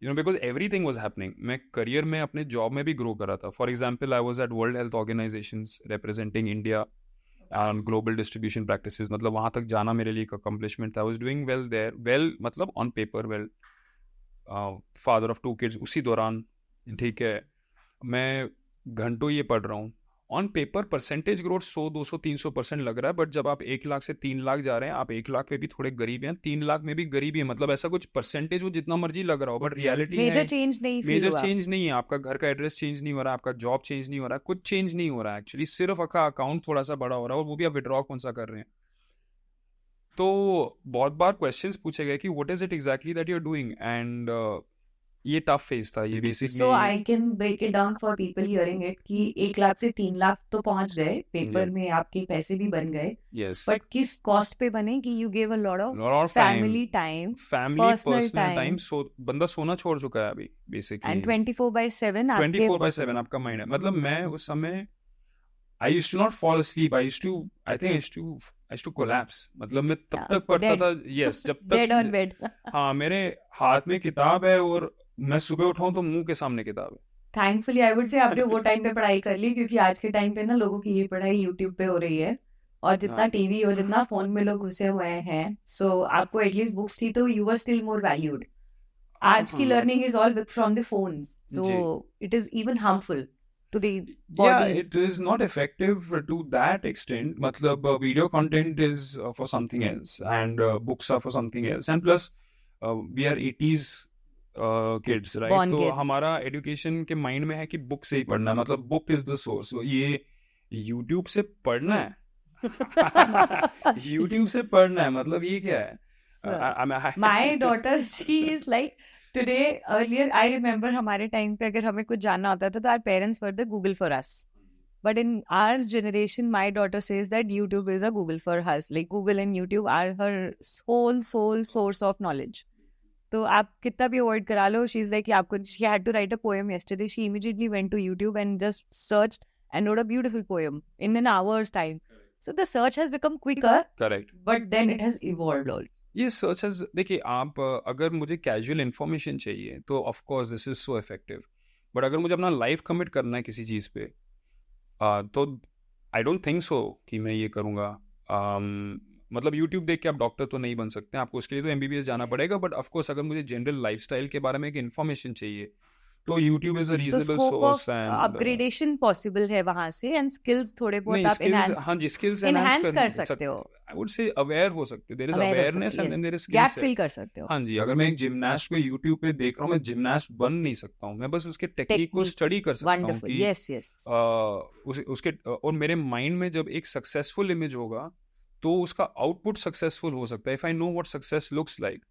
बिकॉज एवरीथिंग वाज हैपनिंग। मैं करियर में अपने जॉब में भी ग्रो कर रहा था। For example, I was at world health organisations representing India and global distribution practices, मतलब वहाँ तक जाना मेरे लिए एक अकम्पलिशमेंट था। I was doing well there, well मतलब on paper well, father of 2 kids उसी दौरान, ठीक है। मैं घंटों ये पढ़ रहा हूँ, ऑन पेपर परसेंटेज ग्रोथ 100-200-300% लग रहा है, बट जब आप 1 लाख से 3 लाख जा रहे हैं, आप 1 लाख पे भी थोड़े गरीब हैं, 3 लाख में भी गरीबी है, मतलब ऐसा कुछ परसेंटेज वो जितना मर्जी लग रहा हो, बट रियलिटी मेजर चेंज नहीं feel मेजर हुआ. चेंज नहीं है। आपका घर का एड्रेस चेंज नहीं हो रहा, आपका जॉब चेंज नहीं हो रहा, कुछ चेंज नहीं हो रहा है एक्चुअली, सिर्फ आपका अकाउंट थोड़ा सा बड़ा हो रहा है, और वो भी आप विड्रॉ कौन सा कर रहे हैं। तो बहुत बार क्वेश्चंस पूछे गए कि what is it exactly that you are doing, and ये टफ फेज था ये basically. So I can break it down for people hearing it कि 1 लाख से 3 लाख तो पहुंच गए, पेपर में आपके पैसे भी बन गए, यस, बट किस कॉस्ट पे बने कि you gave a lot of lot of family time, personal time. Time. So बंदा सोना छोड़ चुका है अभी बेसिकली, and 24/7 आपके 24/7 आपका माइंड है। मतलब मैं उस समय I used to not fall asleep. I used to collapse. मतलब मैं तब तक पढ़ता dead. था, yes, जब dead on तक bed. हाँ, मेरे हाथ में किताब है और मैं सुबह उठाऊं तो मुंह के सामने किताब है। Thankfully I would say आपने वो टाइम पे पढ़ाई कर ली, क्योंकि आज के टाइम पे ना लोगों की ये पढ़ाई YouTube पे हो रही है, और जितना हाँ। टीवी और जितना फोन में लोग घुसे हुए हैं, सो आपको एटलीस्ट बुक्स थी तो you were still more valued. आज की हाँ। learning is all from the phones, so ji. it is even harmful to the Yeah, body. it is not effective to that extent. मतलब video content is for something else, and books are for something else, and plus we are 80s kids, right? Born तो kids. हमारा education के mind में है कि book से ही पढ़ना है, मतलब book is the source. ये YouTube से पढ़ना है YouTube से पढ़ना है, मतलब ये क्या है? My daughter, she is like today, earlier I remember हमारे टाइम पे अगर हमें कुछ जानना होता था तो our parents were the Google for us. But in our generation, my daughter says that YouTube is a Google for us. Like Google and YouTube are her whole source of knowledge. तो आप कितना भी avoid करा लो, she's like आपको, she had to write a poem yesterday. She immediately went to YouTube and just searched and wrote a beautiful poem in an hour's time. So the search has become quicker, Correct. but then it has evolved all. ये search has, देखिए आप अगर मुझे casual information चाहिए तो of course this is so effective, but अगर मुझे अपना लाइफ कमिट करना है किसी चीज़ पे तो आई डोंट थिंक सो कि मैं ये करूँगा। मतलब यूट्यूब देख के आप डॉक्टर तो नहीं बन सकते, आपको उसके लिए तो MBBS जाना पड़ेगा, बट ऑफकोर्स अगर मुझे जनरल लाइफस्टाइल के बारे में एक इन्फॉर्मेशन चाहिए तो यूट्यूब इज अ तो reasonable scope source. Of and upgradation possible है वहां से, एंड स्किल्स थोड़े बहुत नहीं आप स्किल्स, एनहांस हाँ जी, स्किल्स एनहांस कर सकते हो, आई वुड से अवेयर हो सकते, देयर इज अवेयर हो अवेयरनेस सकते, and yes, then there is gap skills. Fill कर सकते हो। हाँ जी, अगर मैं एक जिमनास्ट को यूट्यूब पे देख रहा हूँ, मैं जिमनास्ट बन नहीं सकता हूँ, मैं बस उसके टेक्निक को स्टडी कर सकता हूँ वंडरफुल, कि यस यस। उसके और मेरे माइंड में जब एक सक्सेसफुल इमेज होगा तो उसका आउटपुट सक्सेसफुल हो सकता है। If I know what success looks like,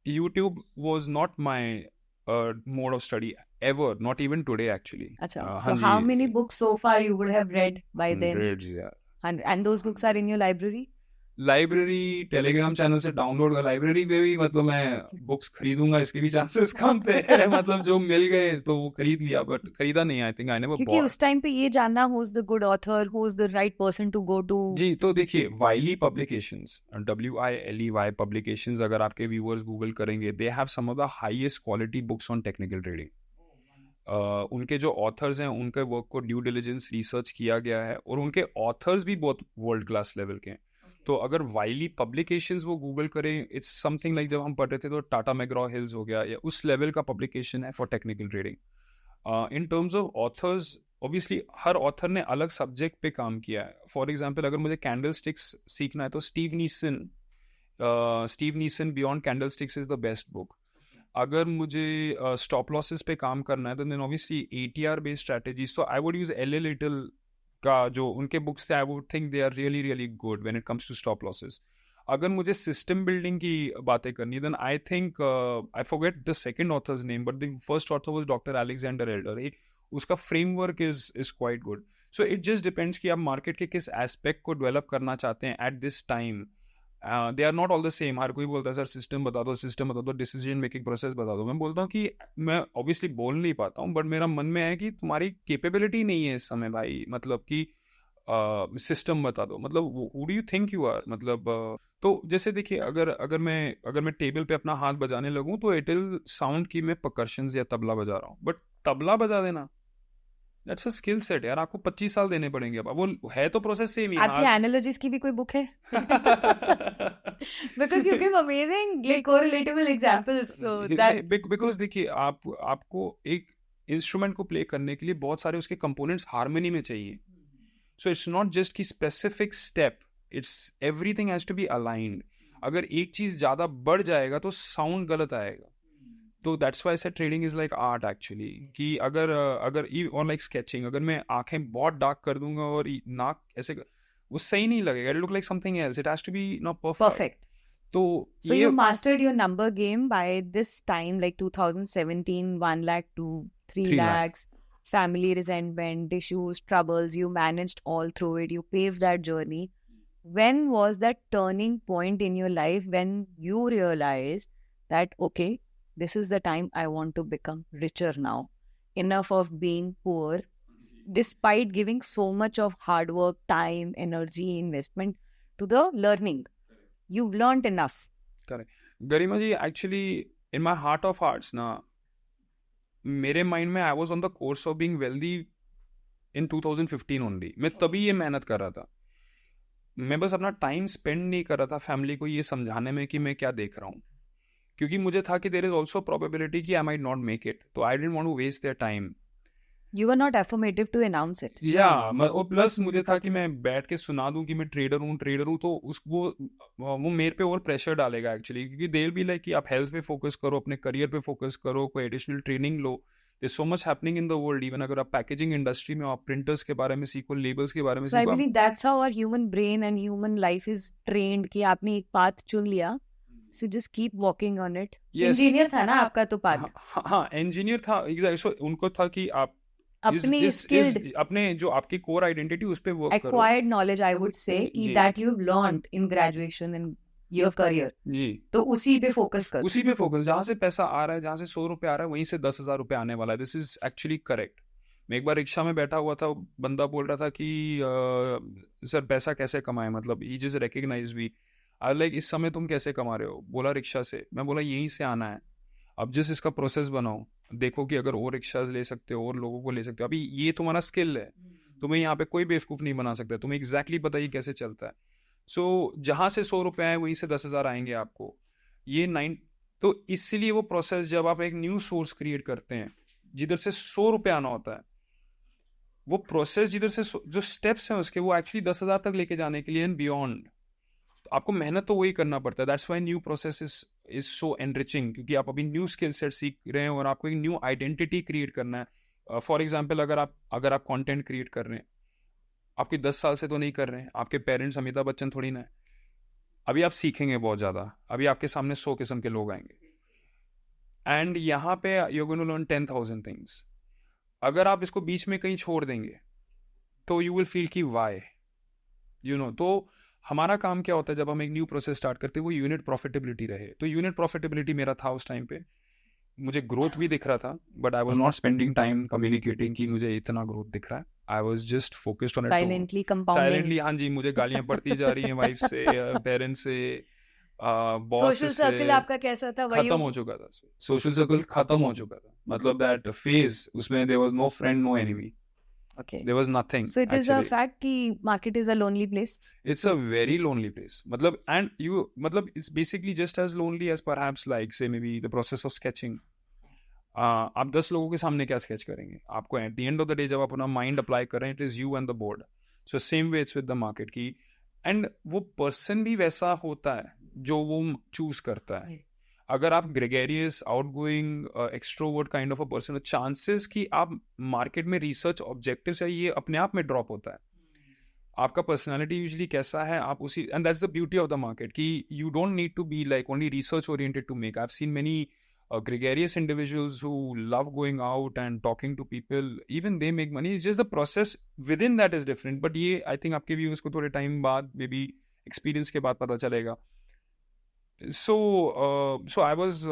YouTube was not my mode of study ever, not even today actually. अच्छा, so how many books so far you would have read by then? Hundreds, यार। And those books are in your library? Library Telegram channel से download कर, library पे भी मतलब मैं books खरीदूंगा इसके भी चांसेस कम थे मतलब जो मिल गए तो वो खरीद लिया, बट खरीदा नहीं, आई थिंक आई नेवर क्योंकि बॉट। उस टाइम पे ये जानना who's the good author, who's the right person to go to। जी, तो देखिए वाइली पब्लिकेशंस, WILEY पब्लिकेशंस, अगर आपके व्यूअर्स गूगल करेंगे, they have some of the highest quality books on technical trading. उनके जो ऑथर्स हैं उनके वर्क को ड्यू डिलिजेंस रिसर्च किया गया है, और उनके ऑथर्स भी बहुत वर्ल्ड क्लास लेवल के हैं। तो अगर वाइली पब्लिकेशंस वो गूगल करें, इट्स समथिंग लाइक जब हम पढ़ रहे थे तो टाटा मैग्रॉ हिल्स हो गया, या उस लेवल का पब्लिकेशन है for technical trading. In terms of authors, obviously her author ने अलग सब्जेक्ट पे काम किया है। फॉर एग्जाम्पल अगर मुझे कैंडल स्टिक्स सीखना है तो Steve Nison beyond candle sticks is the best book. अगर मुझे स्टॉप लॉसेस पे काम करना है तो then obviously ATR based strategies, तो I would use LA Little का जो उनके बुक्स थे, I would think they are really really good when it comes to stop losses. अगर मुझे सिस्टम बिल्डिंग की बातें करनी है then I think I forget the second author's name, but the first author was doctor Alexander Elder. उसका framework is quite good. So it just depends कि आप market के किस एस्पेक्ट को डेवलप करना चाहते हैं at this time. They are not all the same. हर कोई बोलता है सर सिस्टम बता दो, डिसीजन मेकिंग प्रोसेस बता दो। मैं बोलता हूँ कि मैं ऑब्वियसली बोल नहीं पाता हूँ, बट मेरा मन में है कि तुम्हारी कैपेबिलिटी नहीं है इस समय भाई, मतलब कि सिस्टम बता दो, मतलब who do you think you are, मतलब तो जैसे देखिए अगर मैं टेबल पे अपना हाथ बजाने लगूं तो इट विल साउंड कि मैं परकशंस या तबला बजा रहा हूँ, बट तबला बजा देना दैट्स अ स्किल सेट यार, आपको 25 साल देने पड़ेंगे। अब वो है तो प्रोसेस सेम ही। आपकी एनालॉजीज की भी कोई बुक है? Because you give amazing like correlatable examples, so that's because देखिए आपको एक इंस्ट्रूमेंट को प्ले करने के लिए बहुत सारे उसके कंपोनेंट्स हार्मनी में चाहिए। So it's not just key specific step, it's everything has to be aligned. अगर एक चीज ज्यादा बढ़ जाएगा तो साउंड गलत आएगा। तो दैट्स व्हाई से trading is like art actually, कि अगर और लाइक स्केचिंग, अगर मैं आंखें बहुत डार्क कर दूंगा और नाक ऐसे, वो सही नहीं लगेगा, it look like something else, it has to be not perfect. तो so you mastered your number game by this time, like 2017, 1 lakh to 3 lakhs, family resentment, issues, troubles, you managed all through it, you paved that journey. When was that turning point in your life when you realized that, okay, this is the time I want to become richer now, enough of being poor, despite giving so much of hard work, time, energy, investment to the learning? You've learned enough. Correct. Garima ji, actually in my heart of hearts ना, मेरे mind में I was on the course of being wealthy in 2015 only. मैं तभी ये मेहनत कर रहा था। मैं बस अपना टाइम स्पेंड नहीं कर रहा था फैमिली को ये समझाने में कि मैं क्या देख रहा हूँ, क्योंकि मुझे था कि देयर इज ऑल्सो प्रोबेबिलिटी कि I might not make it, तो I didn't want to waste their time. You were not affirmative to announce it. और प्लस मुझे था कि मैं बैठ के सुना दूं कि मैं ट्रेडर हूँ, तो वो मेरे पे और प्रेशर डालेगा एक्चुअली, क्योंकि देर भी लाइक कि आप हेल्थ पे फोकस करो, अपने करियर पे फोकस करो, कोई एडिशनल ट्रेनिंग लो। There so much happening in the world. Even अगर आप पैकेजिंग इंडस्ट्री में, आप प्रिंटर्स के बारे में सीखो, लेबल्स के बारे में सीखो। So I believe that's how our human brain and human life is trained, कि आपने एक पाथ चुन लिया, so just keep walking on it. Engineer था ना आपका तो पाथ? हाँ, इंजीनियर था, एग्जैक्टली। सो उनको था कि आप अपने जो आपकी कोर आइडेंटिटी उस पे वर्क करो। Acquired knowledge, I would say, that you've learned in graduation and your career. जी, तो उसी पे फोकस करो। उसी पे फोकस, जहाँ से पैसा आ रहा है, जहाँ से 100 रुपए आ रहा है, वहीं से 10,000 रुपए आने वाला है। This is actually correct. मैं एक बार रिक्शा में बैठा हुआ था, बंदा बोल रहा था कि सर पैसा कैसे कमाए, मतलब he just recognise we. I like इस समय तुम कैसे कमा रहे हो? बोला रिक्शा से। मैं बोला यहीं से आना है, अब जिस इसका प्रोसेस बनाओ, देखो कि अगर और रिक्शाज ले सकते हो और लोगों को ले सकते हो, अभी ये तुम्हारा स्किल है, तुम्हें यहाँ पे कोई बेवकूफ़ नहीं बना सकता, तुम्हें एग्जैक्टली पता ही कैसे चलता है। सो जहाँ से 100 रुपये आए वहीं से 10,000 आएंगे आपको, ये 9। तो इसीलिए वो प्रोसेस जब आप एक न्यू सोर्स क्रिएट करते हैं जिधर से 100 रुपये आना होता है, वो प्रोसेस जिधर से जो स्टेप्स हैं उसके, वो एक्चुअली 10,000 तक लेके जाने के लिए एंड बियॉन्ड, तो आपको मेहनत तो वही करना पड़ता है। That's why new process is so enriching, क्योंकि आप अभी न्यू स्किल सेट सीख रहे हैं और आपको एक न्यू आइडेंटिटी क्रिएट करना है। फॉर एग्जाम्पल, अगर आप कंटेंट क्रिएट कर रहे हैं, आपके 10 साल से तो नहीं कर रहे हैं, आपके पेरेंट्स अमिताभ बच्चन थोड़ी ना है, अभी आप सीखेंगे बहुत ज़्यादा, अभी आपके सामने 100 किस्म के लोग आएंगे एंड यहाँ पे यू गोना लर्न 10,000 थिंग्स। अगर आप इसको बीच में कहीं छोड़ देंगे तो यू विल फील कि वाई, यू नो। तो हमारा काम क्या होता है जब हम एक न्यू प्रोसेस स्टार्ट करते हैं, वो यूनिट प्रॉफिटेबिलिटी रहे। तो यूनिट प्रॉफिटेबिलिटी मेरा था उस टाइम पे, मुझे ग्रोथ भी दिख रहा था, but I was not spending time communicating कि मुझे इतना ग्रोथ दिख रहा है। I was just focused on it, silently compounding. Silently, हाँ जी, मुझे गालियां पड़ती जा रही हैं वाइफ से, पेरेंट्स से, बॉस से। सोशल सर्कल आपका कैसा था? खत्म हो चुका था, सोशल सर्कल खत्म हो चुका था, मतलब दैट फेज, उसमें there was no friend, no enemy, Okay. there was nothing. So it is a fact कि market is a lonely place. It's a very lonely place. मतलब मतलब it's basically just as lonely as perhaps like say maybe the process of sketching. आप 10 लोगों के सामने क्या sketch करेंगे? आपको at the end of the day जब आप अपना mind apply कर रहे हैं, it is you and the board. So same way it's with the market की, and वो person भी वैसा होता है जो वो choose करता है। अगर आप gregarious, outgoing, extrovert kind of a person, chances कि आप मार्केट में रिसर्च ऑब्जेक्टिव से ये अपने आप में ड्रॉप होता है। आपका पर्सनालिटी यूजुअली कैसा है, आप उसी, and that's the beauty of the market कि you don't need to be like only research oriented to make. I have seen many gregarious individuals who love going out and talking to people, even they make money. It's just the process within that is different. But ये I think आपके viewers को थोड़े time बाद, may be experience के बाद पता चलेगा। सो I was,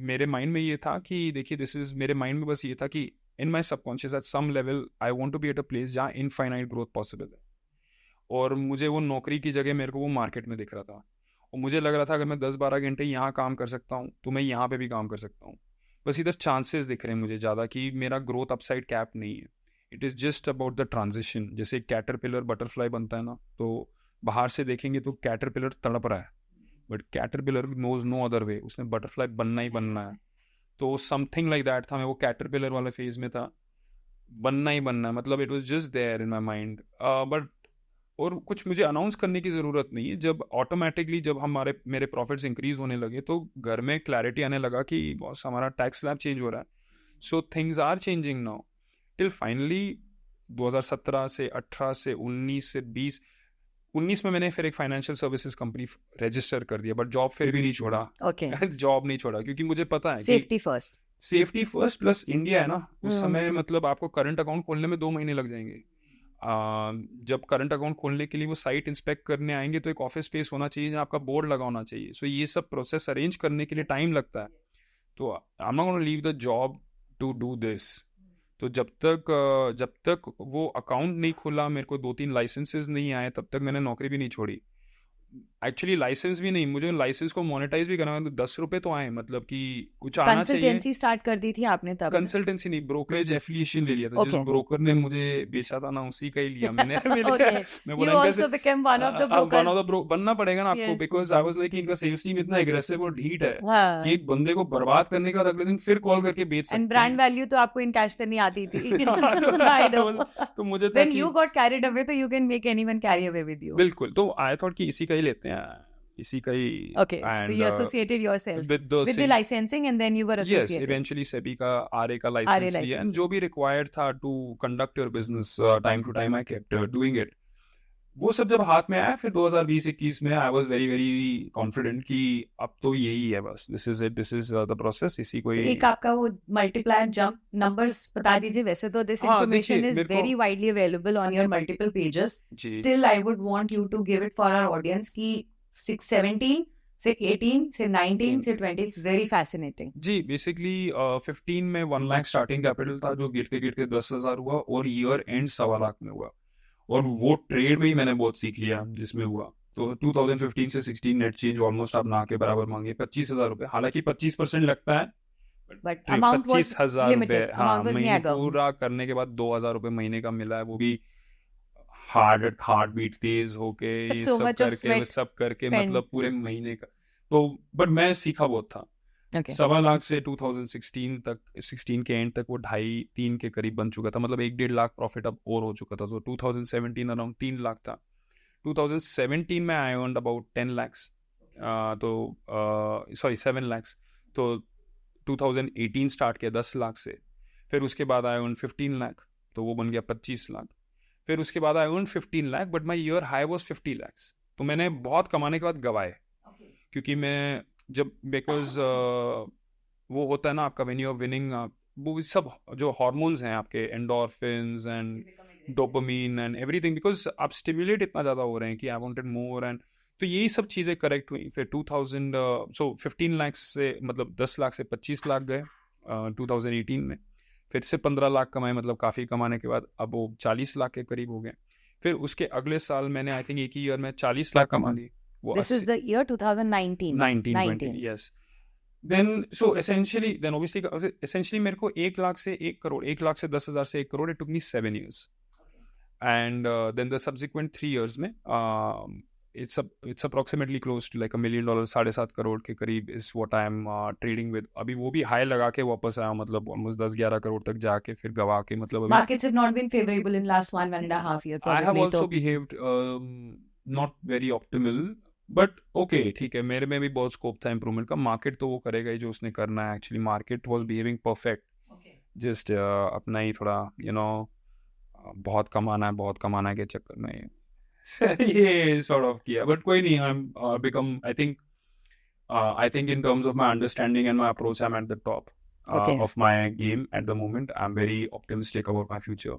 मेरे माइंड में ये था कि देखिए, मेरे माइंड में बस ये था कि in my subconscious at some level I want to be at a place जहाँ इनफाइनाइट ग्रोथ पॉसिबल है। और मुझे वो नौकरी की जगह मेरे को वो मार्केट में दिख रहा था, और मुझे लग रहा था अगर मैं 10-12 घंटे यहाँ काम कर सकता हूँ तो मैं यहाँ पे भी काम कर सकता हूँ। बस इधर चांसेस दिख रहे हैं मुझे ज़्यादा कि मेरा ग्रोथ अपसाइड कैप नहीं है। It is just about the transition. जैसे कैटरपिलर बटरफ्लाई बनता है ना, तो बाहर से देखेंगे तो कैटरपिलर तड़प रहा है, but caterpillar knows no other way, उसने बटरफ्लाई बनना ही बनना है। तो समथिंग लाइक दैट था, मैं वो कैटरपिलर वाले फेज में था, बनना ही बनना है, मतलब it was just there in my mind. But और कुछ मुझे अनाउंस करने की ज़रूरत नहीं है। जब ऑटोमेटिकली जब मेरे प्रॉफिट्स इंक्रीज होने लगे तो घर में क्लैरिटी आने लगा कि बॉस हमारा टैक्स स्लैब चेंज हो रहा है, so things are changing now. Till finally 2017 से 18 से 19 से 19 में मैंने फिर एक फाइनेंशियल सर्विसेज कंपनी रजिस्टर कर दिया, बट जॉब फिर भी नहीं छोड़ा। जॉब नहीं छोड़ा क्योंकि मुझे पता है सेफ्टी फर्स्ट प्लस इंडिया है ना, उस समय मतलब आपको करंट अकाउंट खोलने में 2 महीने लग जाएंगे। जब करंट अकाउंट खोलने के लिए वो साइट इंस्पेक्ट करने आएंगे तो एक ऑफिस स्पेस होना चाहिए जहाँ आपका बोर्ड लगा होना चाहिए। सो ये सब प्रोसेस अरेंज करने के लिए टाइम लगता है। तो I am not gonna leave the job to do this. तो जब तक वो अकाउंट नहीं खुला, मेरे को 2-3 लाइसेंसेस नहीं आए, तब तक मैंने नौकरी भी नहीं छोड़ी। एक्चुअली लाइसेंस भी नहीं, मुझे लाइसेंस को मोनेटाइज भी करना है, तो 10 रुपए तो आए, मतलब कि कुछ आना चाहिए। कंसल्टेंसी स्टार्ट कर दी थी आपने तब? कंसल्टेंसी नहीं, ब्रोकरेज एफिलिएशन ले लिया था। जिस ब्रोकर ने मुझे बेचा था ना, उसी का ही लिया मैंने। मैं बोला बनना पड़ेगा ना आपको, बिकॉज आई वाज लाइक इनका सेल्स टीम इतना एग्रेसिव और ढीठ है कि एक बंदे को बर्बाद करने के बाद अगले दिन फिर कॉल करके बेच सकते हैं। एंड ब्रांड वैल्यू तो आपको इनकैश करनी आती थी। तो मुझे when you got carried away तो you can make anyone carry away with you. बिल्कुल, तो आई थॉट कि इसी का ही लेते हैं, इसी का ही। Okay, so you associated yourself with the licensing and then you were associated. Yes, eventually SEBI का RA का license लिया, and जो भी required था to conduct your business time to time I kept doing it. वो सब जब हाथ में आया फिर 2020-21 में I was very very confident कि अब तो यही है बस, this is it, this is the process। इसी को एक आपका वो multiplier jump numbers बता दीजिए। वैसे तो this information is very widely available on your multiple pages. Still I would want you to give it for our audience कि 17 से 18 से 19 से 20 इट्स वेरी फैसिनेटिंग। जी, बेसिकली 15 में 1 लाख स्टार्टिंग कैपिटल था, जो गिरते गिरते 10,000 हुआ और ईयर एंड 1.25 लाख में हुआ। और वो ट्रेड में ही मैंने बहुत सीख लिया जिसमें हुआ। तो 2015 से 16 नेट चेंज ऑलमोस्ट आप ना के बराबर मांगे 25,000 रुपए, हालांकि 25% लगता है, बट 25,000 रुपए हाँ, महीने पूरा करने के बाद 2,000 रुपए महीने का मिला है, वो भी हार्ट बीट तेज होके ये so सब much of करके sweat सब करके spent. मतलब पूरे महीने का। तो बट मैं सीखा बहुत था। Okay. 1.25 लाख से 2016 तक, 16 के एंड तक वो 2.5-3 के करीब बन चुका था, मतलब 1-1.5 लाख प्रॉफिट अब और हो चुका था। तो 2017 अराउंड 3 लाख था। 2017 में आई अर्नड अबाउट 10 lakhs, तो सॉरी 7 lakhs। तो 2018 स्टार्ट किया 10 लाख से, फिर उसके बाद आई अर्न 15 लाख, तो वो बन गया 25 लाख। फिर उसके बाद I earn 15 lakh, but my year high was 50 lakhs। तो मैंने बहुत कमाने के बाद गवाए, क्योंकि मैं जब बिकॉज वो होता है ना आपका व्हेन यू आर विनिंग, वो सब जो हार्मोन्स हैं आपके, endorphins and dopamine and everything, because आप स्टिमुलेट इतना ज़्यादा हो रहे हैं कि आई वांटेड मोर, एंड तो यही सब चीज़ें करेक्ट हुई। फिर 15 लाख से मतलब 10 लाख से 25 लाख गए 2018 में। फिर से 15 लाख कमाए, मतलब काफ़ी कमाने के बाद अब वो 40 लाख के करीब हो गए। फिर उसके अगले साल मैंने आई थिंक एक ही ईयर में 40 लाख कमा ली। This is the year 2019. 1920, yes. Then so essentially, then obviously essentially मेरे को 1 लाख से 1 करोड़, 1 लाख से 10,000 से 1 crore, it took me 7 years. And then the subsequent 3 years में it's approximately close to like $1 million, 7.5 crore के करीब is what I am trading with. अभी वो भी हाई लगा के वापस आया, मतलब almost 10-11 करोड़ तक जाके फिर गवा के, मतलब अभी Markets have not been favorable in last 1.5 years. I have probably, also तो behaved not very optimal, but okay ठीक है, मेरे में भी बहुत स्कोप था इम्प्रूवमेंट का। मार्केट तो वो करेगा ही जो उसने करना है। Actually market was behaving perfect, just अपना ही थोड़ा बहुत कमाना है के चक्कर में ये सॉर्ट ऑफ किया। बट कोई नहीं, I am become I think in terms of my understanding and my approach, I am at the top of my game at the moment. I am very optimistic about my future.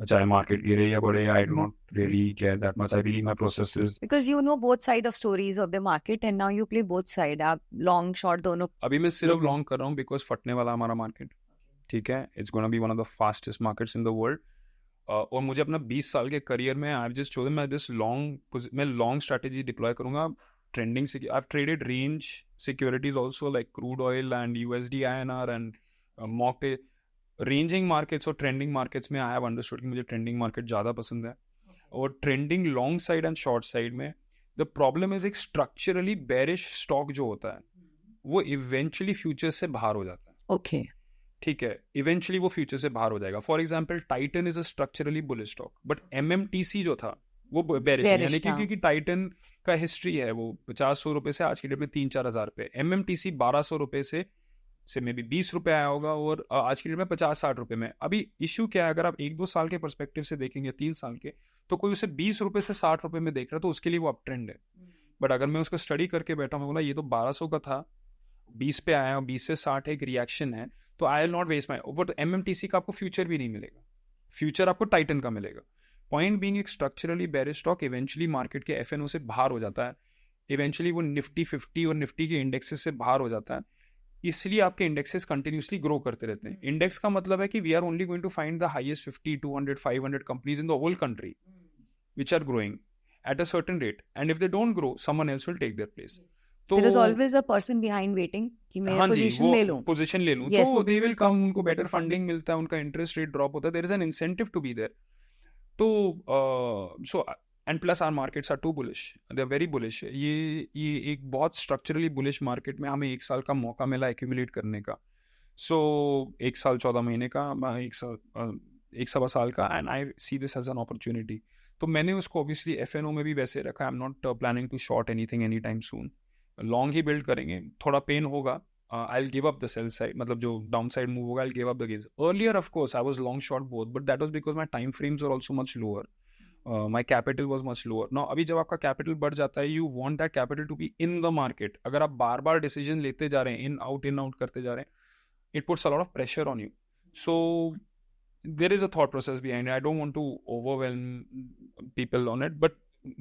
चाहे market गिरे या बढ़े, I do not really care that much. I believe my process is, because you know both side of stories of the market and now you play both side. आप long short दोनों। अभी मैं सिर्फ long कर रहा हूँ because फटने वाला हमारा मार्केट, ठीक है। It's gonna be one of the fastest markets in the world. और मुझे अपना 20 साल के करियर में आई जस्ट चोजन मैं लॉन्ग स्ट्रैटेजी डिप्लॉय करूंगा। ट्रेंडिंग से I traded range securities also like crude oil and USD INR and mock ranging markets और ट्रेंडिंग मार्केट्स में। आई हैव अंडरस्टूड कि मुझे ट्रेंडिंग मार्केट ज़्यादा पसंद है। और trending long side and short side में द प्रॉब्लम इज एक स्ट्रक्चरली बेरिश स्टॉक जो होता है वो इवेंचुअली फ्यूचर से बाहर हो जाता है। ओके ठीक है, इवेंचुअली वो फ्यूचर से बाहर हो जाएगा। For example Titan is a structurally bullish stock, but MMTC जो था वो बेरिश है, यानी क्योंकि टाइटन का हिस्ट्री है वो 50-100 रुपए से आज की डेट में 3-4 हज़ार रुपए। MMTC 1200 रुपए से मे बी 20 रुपए आया होगा और आज की डेट में 50-60 रुपए में। अभी इशू क्या है, अगर आप 1-2 साल के परस्पेक्टिव से देखेंगे, 3 साल के, तो कोई उसे 20 रुपए से 60 रुपए में देख रहा है तो उसके लिए वो अप ट्रेंड है। बट अगर मैं उसको स्टडी करके बैठा हूँ, बोला ये तो 1200 का था, 20 पे आया और 20 से 60 एक रिएक्शन है, तो I will not waste my. But MMTC का आपको फ्यूचर भी नहीं मिलेगा, फ्यूचर आपको टाइटन का मिलेगा। पॉइंट बीइंग एक structurally bearish stock eventually market के FNO से बाहर हो जाता है, इवेंचुअली वो निफ्टी 50 और निफ्टी के इंडेक्सेस से बाहर हो जाता है। इसलिए आपके इंडेक्सेस कंटिन्यूसली ग्रो करते रहते हैं। इंडेक्स का मतलब है कि we are only going to find the highest 50, 200, 500 companies in the whole country which are growing at a certain rate, and if they don't grow someone else will take their place. तो there is always a person behind waiting कि मैं position ले लूं तो they will come, उनको better funding मिलता है, उनका इंटरेस्ट रेट ड्रॉप होता है, there is an incentive to be there. तो so and plus our markets are too bullish, they are very bullish. ये एक बहुत स्ट्रक्चरली बुलिश मार्केट में हमें 1 साल का मौका मिला एक्यूमुलेट करने का। सो 1 साल 14 महीने का, 1 सवा साल का, and I see this as an opportunity. तो मैंने उसको ऑब्वियसली FNO में भी वैसे रखा। I am not planning to short anything any time soon. Long ही बिल्ड करेंगे, थोड़ा पेन होगा, I will give up the sell side, मतलब जो डाउन साइड मूव होगा I will give up the gains. Earlier of course I was long short both, but that was because my time frames were also much lower, my capital was much lower. Now अभी जब आपका capital बढ़ जाता है, you want that capital to be in the market. अगर आप बार बार decision लेते जा रहे हैं, इन आउट करते जा रहे हैं, it puts a lot of pressure on you. So there is a thought process behind it. I don't want to overwhelm people on it, but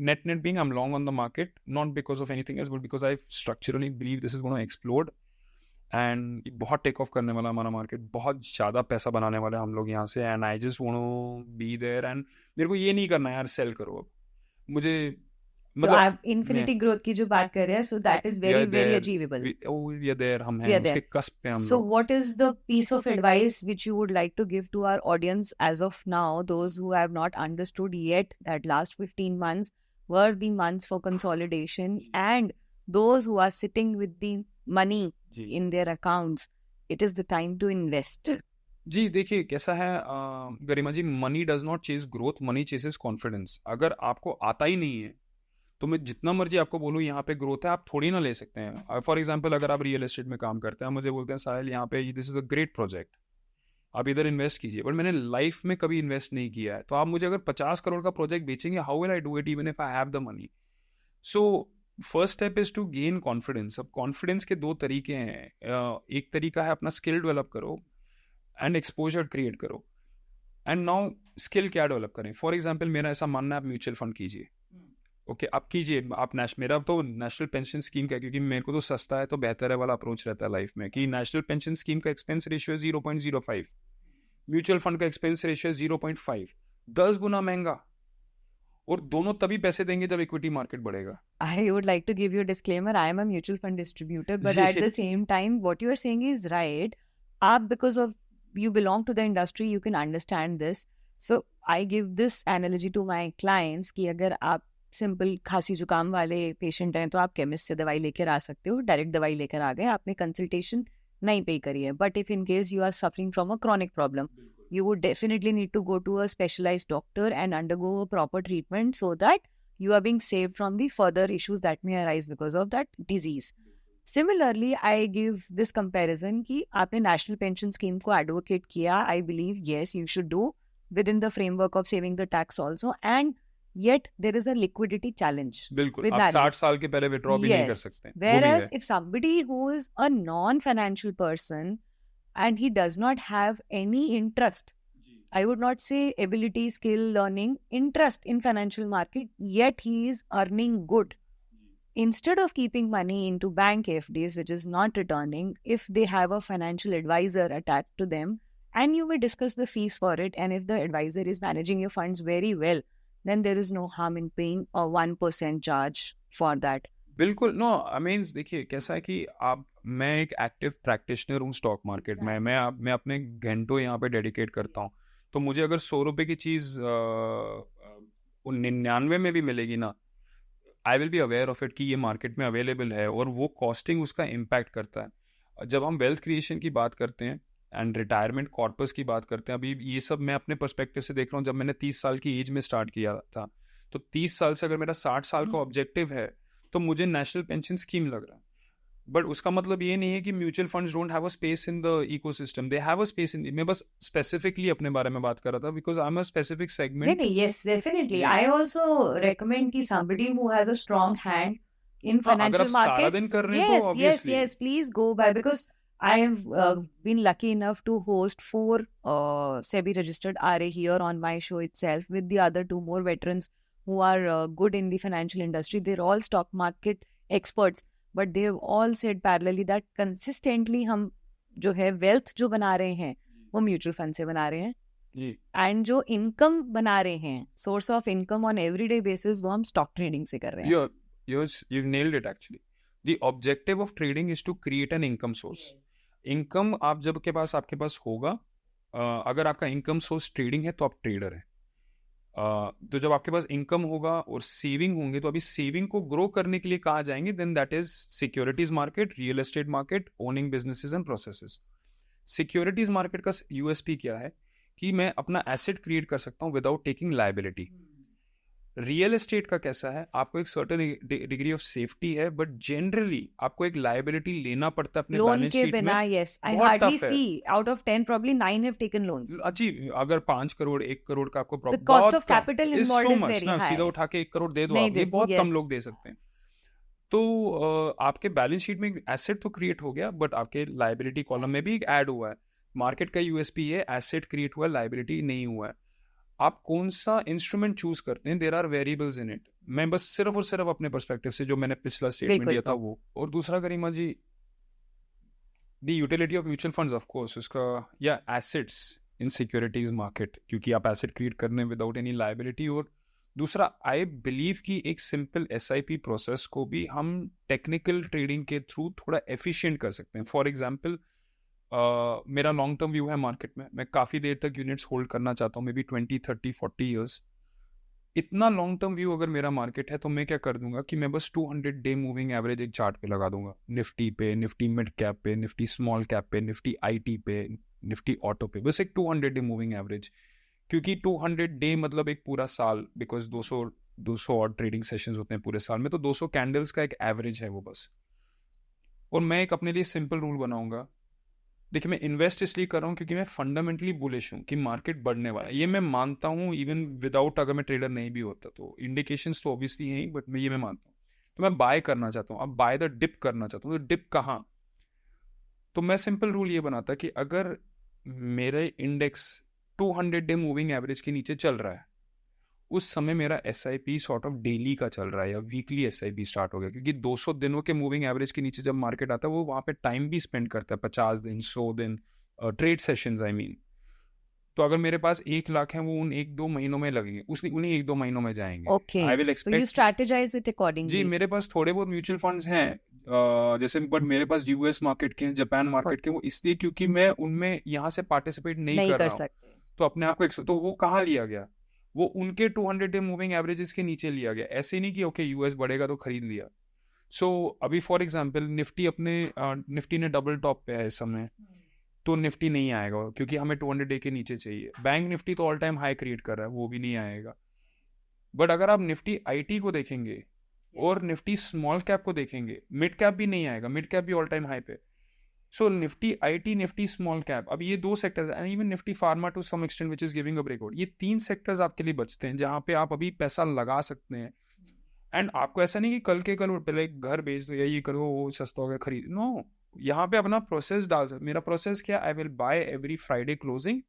net being I'm long on the market, not because of anything else, but because I structurally believe this is going to explode and बहुत take off करने वाला हमारा market, बहुत ज़्यादा पैसा बनाने वाले हम लोग यहाँ से, and I just want to be there. And मेरे को ये नहीं करना है यार सेल करो। अब मुझे तो आप इन्फिनिटी ग्रोथ की जो बात कर रहे हैं, so that is very very achievable. we are there, हम We हैं are there. उसके कस्प पे हम So लोग. what is the piece of advice which you would like to give to our audience as of now, those who have not understood yet that last 15 months were the months for consolidation, and those who are sitting with the money ji in their accounts, it is the time to invest. जी देखिए कैसा है Garima ji, money does not chase growth, money chases confidence. अगर आपको आता ही नहीं है तो मैं जितना मर्जी आपको बोलूँ यहाँ पे ग्रोथ है, आप थोड़ी ना ले सकते हैं. फॉर एग्जांपल अगर आप रियल एस्टेट में काम करते हैं, मुझे बोलते हैं साहिल यहाँ पे this is a great project, आप इधर इन्वेस्ट कीजिए, बट मैंने लाइफ में कभी इन्वेस्ट नहीं किया है. तो आप मुझे अगर 50 करोड़ का प्रोजेक्ट बेचेंगे, how will I do it even if I have the money? So first step is to gain confidence. अब कॉन्फिडेंस के दो तरीके हैं. एक तरीका है अपना स्किल डेवलप करो एंड एक्सपोजर क्रिएट करो. एंड नाउ स्किल क्या डेवलप करें? फॉर एग्जाम्पल मेरा ऐसा मानना है, आप म्यूचुअल फंड कीजिए. ओके आप कीजिए. आप मेरा तो नेशनल पेंशन स्कीम का, क्योंकि मेरे को तो सस्ता है तो बेहतर है वाला अप्रोच रहता है लाइफ में, कि नेशनल पेंशन स्कीम का एक्सपेंस रेशियो 0.05, म्यूचुअल फंड का एक्सपेंस रेशियो 0.5, 10 गुना महंगा. और दोनों तभी पैसे देंगे जब इक्विटी मार्केट बढ़ेगा. I would like to give you a disclaimer. I am a mutual fund distributor, but at the same time, what you are saying is right. Because of you belong to the industry, you can understand this. So I give this analogy to my clients कि अगर आप simple खांसी जुकाम वाले patient हैं तो आप chemist से दवाई लेकर आ सकते हो, डायरेक्ट दवाई लेकर आ गए, आपने कंसल्टेशन नहीं पे करी है. But if in case you are suffering from a chronic problem, you would definitely need to go to a specialized doctor and undergo a proper treatment so that you are being saved from the further issues that may arise because of that disease. Similarly, I give this comparison कि आपने national pension scheme को advocate किया. I believe yes, you should do within the framework of saving the tax also, and yet there is a liquidity challenge. बिल्कुल, with आप that. 60 साल के पहले withdraw भी नहीं कर Yes. सकते. वो भी Whereas है. if somebody who is a non-financial person and he does not have any interest, I would not say ability, skill, learning, interest in financial market, yet he is earning good. Instead of keeping money into bank FDs, which is not returning, if they have a financial advisor attached to them, and you may discuss the fees for it, and if the advisor is managing your funds very well, then there is no harm in paying a 1% charge for that. बिल्कुल. No I means देखिए कैसा है कि आप, मैं एक active practitioner हूँ stock market में. मैं अपने घंटों यहाँ पे डेडिकेट करता हूँ. तो मुझे अगर 100 रुपये की चीज़ 99 में भी मिलेगी ना, I will be aware of it कि ये मार्केट में अवेलेबल है, और वो कॉस्टिंग उसका इम्पैक्ट करता है. जब हम वेल्थ क्रिएशन की बात करते हैं एंड रिटायरमेंट कॉर्पस की बात करते हैं, अभी ये सब मैं अपने पर्सपेक्टिव से देख रहा हूँ. जब मैंने 30 साल की एज में स्टार्ट किया था, तो 30 साल से अगर मेरा 60 साल का ऑब्जेक्टिव है, तो मुझे नेशनल पेंशन स्कीम लग रहा है. बट उसका मतलब ये नहीं है कि mutual funds don't have a space in the ecosystem. They have a space in. मैं बस स्पेसिफिकली अपने बारे में बात कर रहा था because I am a specific segment. नहीं, yes, definitely. I also recommend कि somebody who has a strong hand in अगर आप financial सारा markets. दिन कर रहे हैं तो Yes, obviously. yes, please go by, because I have been lucky enough to host 4 SEBI registered RA here on my show itself, with the other 2 more veterans who are good in the financial industry. They're all stock market experts, but they have all said parallelly that consistently हम जो है wealth जो बना रहे हैं वो mutual fund से बना रहे हैं, जी एंड जो इनकम बना रहे हैं, source of income on everyday basis, वो हम स्टॉक ट्रेडिंग से कर रहे हैं. you've nailed it actually. The objective of trading is to create an income source. Income आप जब आपके पास होगा, अगर आपका इनकम सोर्स ट्रेडिंग है तो आप ट्रेडर हैं. तो जब आपके पास इनकम होगा और सेविंग होंगे, तो अभी सेविंग को ग्रो करने के लिए कहा जाएंगे, then that is securities market, real estate market, owning businesses and processes. Securities market का यूएसपी क्या है कि मैं अपना एसेट क्रिएट कर सकता हूँ without taking liability. Real estate का कैसा है, आपको एक सर्टेन डिग्री ऑफ सेफ्टी है, बट जनरली आपको एक लायबिलिटी लेना पड़ता है अपने लोन बैलेंस के शीट बिना. में. यस, आई बहुत हार्डली tough है. See out of 10 probably 9 have taken loans. जी, अगर 5 करोड़ 1 करोड़ का आपको The cost of capital involved is very ना, high. सीधा उठा के 1 करोड़ दे दो नहीं आप, ये दे- बहुत yes. कम लोग दे सकते हैं. तो आपके बैलेंस शीट में एसेट तो क्रिएट हो गया, बट आपके लायबिलिटी कॉलम में भी ऐड हुआ है. मार्केट का यूएसपी है, एसेट क्रिएट हुआ है, लायबिलिटी नहीं हुआ है. आप कौन सा इंस्ट्रूमेंट चूज करते हैं, there are variables in it. मैं बस सिर्फ और सिर्फ अपने पर्सपेक्टिव से जो मैंने पिछला स्टेटमेंट बिल्कुल. दिया था वो. और दूसरा Garima ji, the utility of mutual funds of course, उसका या एसेट्स इन सिक्योरिटीज मार्केट, क्योंकि आप एसेट क्रिएट करने विदाउट एनी लायबिलिटी, और दूसरा, आई बिलीव कि एक सिंपल SIP प्रोसेस को भी हम टेक्निकल ट्रेडिंग के थ्रू थोड़ा एफिशिएंट कर सकते हैं. फॉर एग्जांपल, मेरा लॉन्ग टर्म व्यू है मार्केट में, मैं काफ़ी देर तक यूनिट्स होल्ड करना चाहता हूँ, मे बी 20, 30, 40 ईयर्स. इतना लॉन्ग टर्म व्यू अगर मेरा मार्केट है तो मैं क्या कर दूंगा कि मैं बस 200 डे मूविंग एवरेज एक चार्ट पे लगा दूंगा. निफ्टी पे, निफ्टी मिड कैप पे, निफ्टी स्मॉल कैप पे, निफ्टी IT पे, निफ्टी ऑटो पे, बस एक 200 डे मूविंग एवरेज. क्योंकि 200 डे मतलब एक पूरा साल, बिकॉज 200 और ट्रेडिंग सेशंस होते हैं पूरे साल में, तो 200 कैंडल्स का एक एवरेज है वो बस. और मैं एक अपने लिए सिंपल रूल बनाऊंगा. देखिए, मैं इन्वेस्ट इसलिए कर रहा हूँ क्योंकि मैं फंडामेंटली बुलिश हूँ कि मार्केट बढ़ने वाला है. ये मैं मानता हूँ इवन विदाउट, अगर मैं ट्रेडर नहीं भी होता तो इंडिकेशंस तो ऑब्वियसली हैं, बट मैं मानता हूँ. तो मैं बाय करना चाहता हूँ. अब बाय द डिप करना चाहता हूँ. तो डिप कहाँ? तो मैं सिंपल रूल ये बनाता कि अगर मेरे इंडेक्स 200 डे मूविंग एवरेज के नीचे चल रहा है, उस समय मेरा SIP सॉर्ट ऑफ डेली का चल रहा है या वीकली SIP स्टार्ट हो गया. क्योंकि 200 दिनों के मूविंग एवरेज के नीचे जब मार्केट आता है, वो वहाँ पे टाइम भी स्पेंड करता है, 50 दिन, 100 दिन, ट्रेड सेशंस आई मीन. तो अगर मेरे पास 1 लाख है, वो उन 1-2 महीनों में लगेंगे, उन्हीं 1-2 महीनों में जाएंगे. Okay, I will show you expect. Strategize it जी, अकॉर्डिंगली. मेरे पास थोड़े बहुत म्यूचुअल फंड्स हैं, जैसे, बट मेरे पास US मार्केट के हैं, जापान मार्केट के, वो इसलिए क्योंकि मैं उनमें यहाँ से पार्टिसिपेट नहीं नहीं कर कर रहा हूँ. सकते. तो अपने आप को तो वो कहाँ लिया गया? वो उनके 200 डे मूविंग एवरेजेस के नीचे लिया गया. ऐसे नहीं कि ओके US बढ़ेगा तो खरीद लिया. सो अभी फॉर एग्जांपल निफ्टी ने डबल टॉप पे है इस समय, तो निफ्टी नहीं आएगा क्योंकि हमें 200 डे के नीचे चाहिए. बैंक निफ्टी तो ऑल टाइम हाई क्रिएट कर रहा है, वो भी नहीं आएगा. बट अगर आप निफ्टी IT को देखेंगे और निफ्टी स्मॉल कैप को देखेंगे, मिड कैप भी नहीं आएगा, मिड कैप भी ऑल टाइम हाई पे. So Nifty IT, Nifty small cap, अब ये 2 sectors, and even Nifty pharma to some extent which is giving a breakout, ये 3 सेक्टर्स आपके लिए बचते हैं जहां पे आप अभी पैसा लगा सकते हैं. एंड आपको ऐसा नहीं कि कल के कल पहले घर बेच दो या ये करो, वो सस्ता हो गया खरीद, नो. यहाँ पे अपना प्रोसेस डाल सकते. मेरा प्रोसेस क्या? I will buy every Friday closing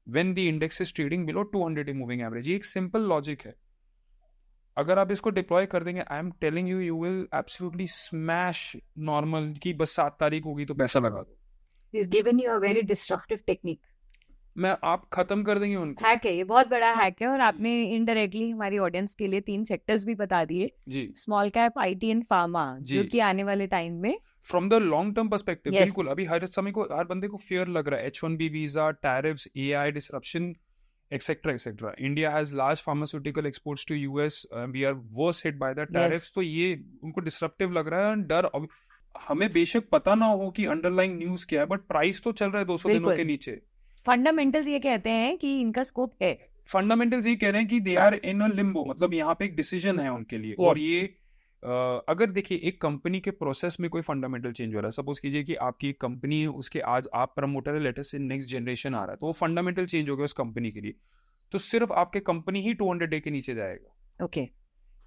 when the index is trading below 200 day moving average. ये एक सिंपल लॉजिक है. अगर आप इसको डिप्लॉय कर देंगे, I am telling you, you will absolutely smash normal की बस 7 तारीख होगी तो पैसा लगा दो. He's given you a very disruptive technique. आप खत्म कर देंगे उनको. हैक है, ये बहुत बड़ा हैक है. और आपने इनडायरेक्टली हमारी ऑडियंस के लिए 3 सेक्टर्स भी बता दिए जी, small cap, IT and pharma, जो कि आने वाले टाइम में from the long term perspective. Yes. बिल्कुल. अभी हर समय को, हर बंदे को फियर लग रहा है, H1B visa, tariffs, AI disruption, etcetera etcetera. India has large pharmaceutical exports to US, we are worst hit by the tariffs. तो ये उनको डिसरप्टिव लग रहा है. डर, हमें बेशक पता ना हो कि अंडरलाइंग न्यूज क्या है, बट प्राइस तो चल रहा है 200 दिनों के नीचे. फंडामेंटल्स ये कहते हैं कि इनका स्कोप है. फंडामेंटल्स ये कह रहे हैं कि they are in a Limbo, मतलब यहाँ पे एक डिसीजन है उनके लिए. और ये अगर देखिए, एक कंपनी के प्रोसेस में कोई फंडामेंटल चेंज हो रहा है, सपोज कीजिए कि आपकी कंपनी है, उसके आज आप प्रमोटर है, लेटेस्ट से नेक्स्ट जनरेशन आ रहा है, तो वो फंडामेंटल चेंज हो गया उस कंपनी के लिए, तो सिर्फ आपके कंपनी ही 200 डे के नीचे जाएगा. ओके,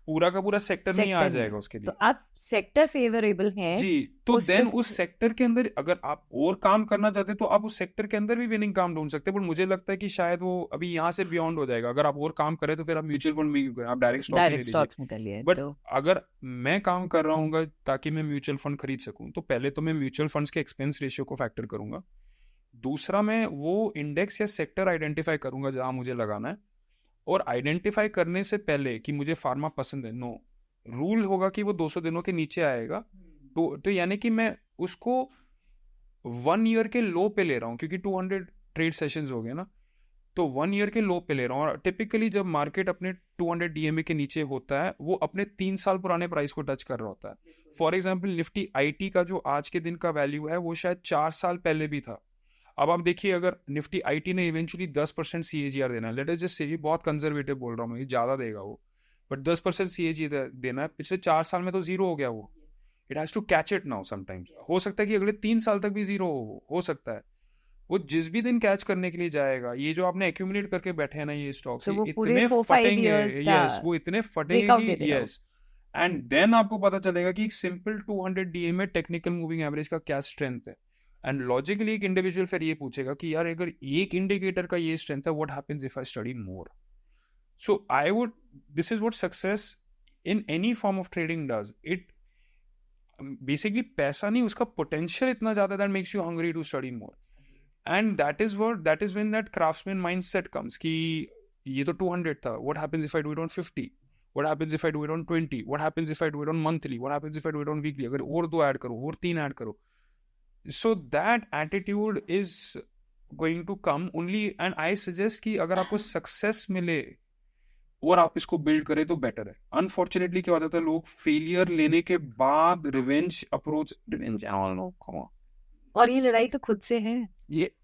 पूरा का पूरा सेक्टर नहीं आ जाएगा उसके लिए. तो आप सेक्टर फेवरेबल हैं जी. तो देन उस सेक्टर के अंदर अगर आप और काम करना चाहते हैं तो आप उस सेक्टर के अंदर भी विनिंग काम ढूंढ सकते हैं. बट मुझे लगता है कि शायद वो अभी यहाँ से बियॉन्ड हो जाएगा. अगर आप और काम करें तो फिर आप म्यूचुअल फंड में क्यों करें, आप डायरेक्ट स्टॉक्स में कर लिए. बट अगर मैं काम कर रहा हूँ ताकि मैं म्यूचुअल फंड खरीद सकूँ, तो पहले तो मैं म्यूचुअल फंड्स के एक्सपेंस रेशियो को फैक्टर करूंगा. दूसरा, मैं वो इंडेक्स या सेक्टर आइडेंटिफाई करूंगा जहां मुझे लगाना है. और आइडेंटिफाई करने से पहले कि मुझे फार्मा पसंद है, नो, रूल होगा कि वो 200 दिनों के नीचे आएगा. तो यानी कि मैं उसको 1 ईयर के लो पे ले रहा हूँ, क्योंकि 200 ट्रेड सेशंस हो गए ना, तो 1 ईयर के लो पे ले रहा हूँ. और टिपिकली जब मार्केट अपने 200 DMA के नीचे होता है, वो अपने 3 साल पुराने प्राइस को टच कर रहा होता है. फॉर एग्जाम्पल, निफ्टी IT का जो आज के दिन का वैल्यू है, वो शायद 4 साल पहले भी था. अब आप देखिए, अगर निफ्टी IT ने इवेंचुअली 10% CAGR देना है, लेट अस जस्ट से, बहुत कंजर्वेटिव बोल रहा हूँ मैं, ज़्यादा देगा वो, बट 10% CAGR देना है, पिछले 4 साल में तो जीरो हो गया वो. It has to catch it now. Sometimes हो सकता है कि अगले 3 साल तक भी जीरो हो सकता है. वो जिस भी दिन कैच करने के लिए जाएगा, ये जो आपने एक्यूमुलेट करके बैठे हैं ना ये स्टॉक्स, so इतने फटेंगे, यस, वो इतने फटेंगे कि यस. एंड देन आपको पता चलेगा कि एक simple 200 DMA technical moving average का क्या स्ट्रेंथ है. एंड लॉजिकली एक इंडिविजुअल फिर ये पूछेगा कि यार, अगर एक इंडिकेटर का ये स्ट्रेंथ है, what happens if I study more. So I would, this is what success in any form of trading does. It basically पैसा नहीं, उसका पोटेंशियल इतना ज्यादा that makes you hungry to study more. And that is when that craftsman mindset comes कि ये तो 200 था, what happens if I do it on 50, what happens if I do it on 20, what happens if I do it on monthly, what happens if I do it on weekly, अगर और 2 add करो, और 3 add करो. So that attitude is going to come only, and I suggest कि अगर आपको success मिले और आप इसको बिल्ड करें तो बेटर है. अनफॉर्चुनेटली क्या होता है, लोग फेलियर लेने के बाद रिवेंज अप्रोच, रिवेंज और ये लड़ाई तो खुद से है.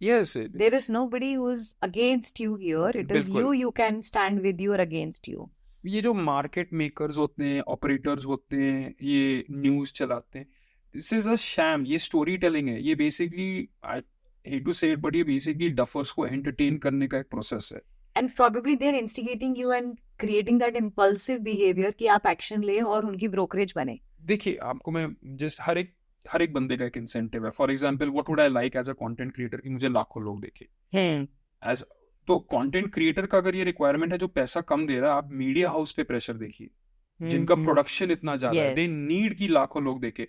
yes, there is nobody who's against you here. It is बिल्कुल. you can stand with you or against you. ये जो मार्केट मेकर्स होते हैं, ऑपरेटर्स होते हैं, ये न्यूज चलाते हैं, दिस इज अ शैम. ये स्टोरी टेलिंग है. ये बेसिकली, आई हेट टू से इट, बट ये बेसिकली डफर्स को एंटरटेन करने का एक प्रोसेस है. And probably they're instigating you and creating that impulsive behavior कि आप एक्शन ले और उनकी ब्रोकरेज बने. देखिए, आपको मैं जस्ट हर एक बंदे का एक इंसेंटिव है. For example, what would I like as a content creator कि मुझे लाखों लोग देखे. एज तो कंटेंट क्रिएटर का अगर ये रिक्वायरमेंट है जो पैसा कम दे रहा है, आप मीडिया हाउस पे प्रेशर देखिए, जिनका प्रोडक्शन इतना ज्यादा है, दे नीड की लाखों लोग देखे.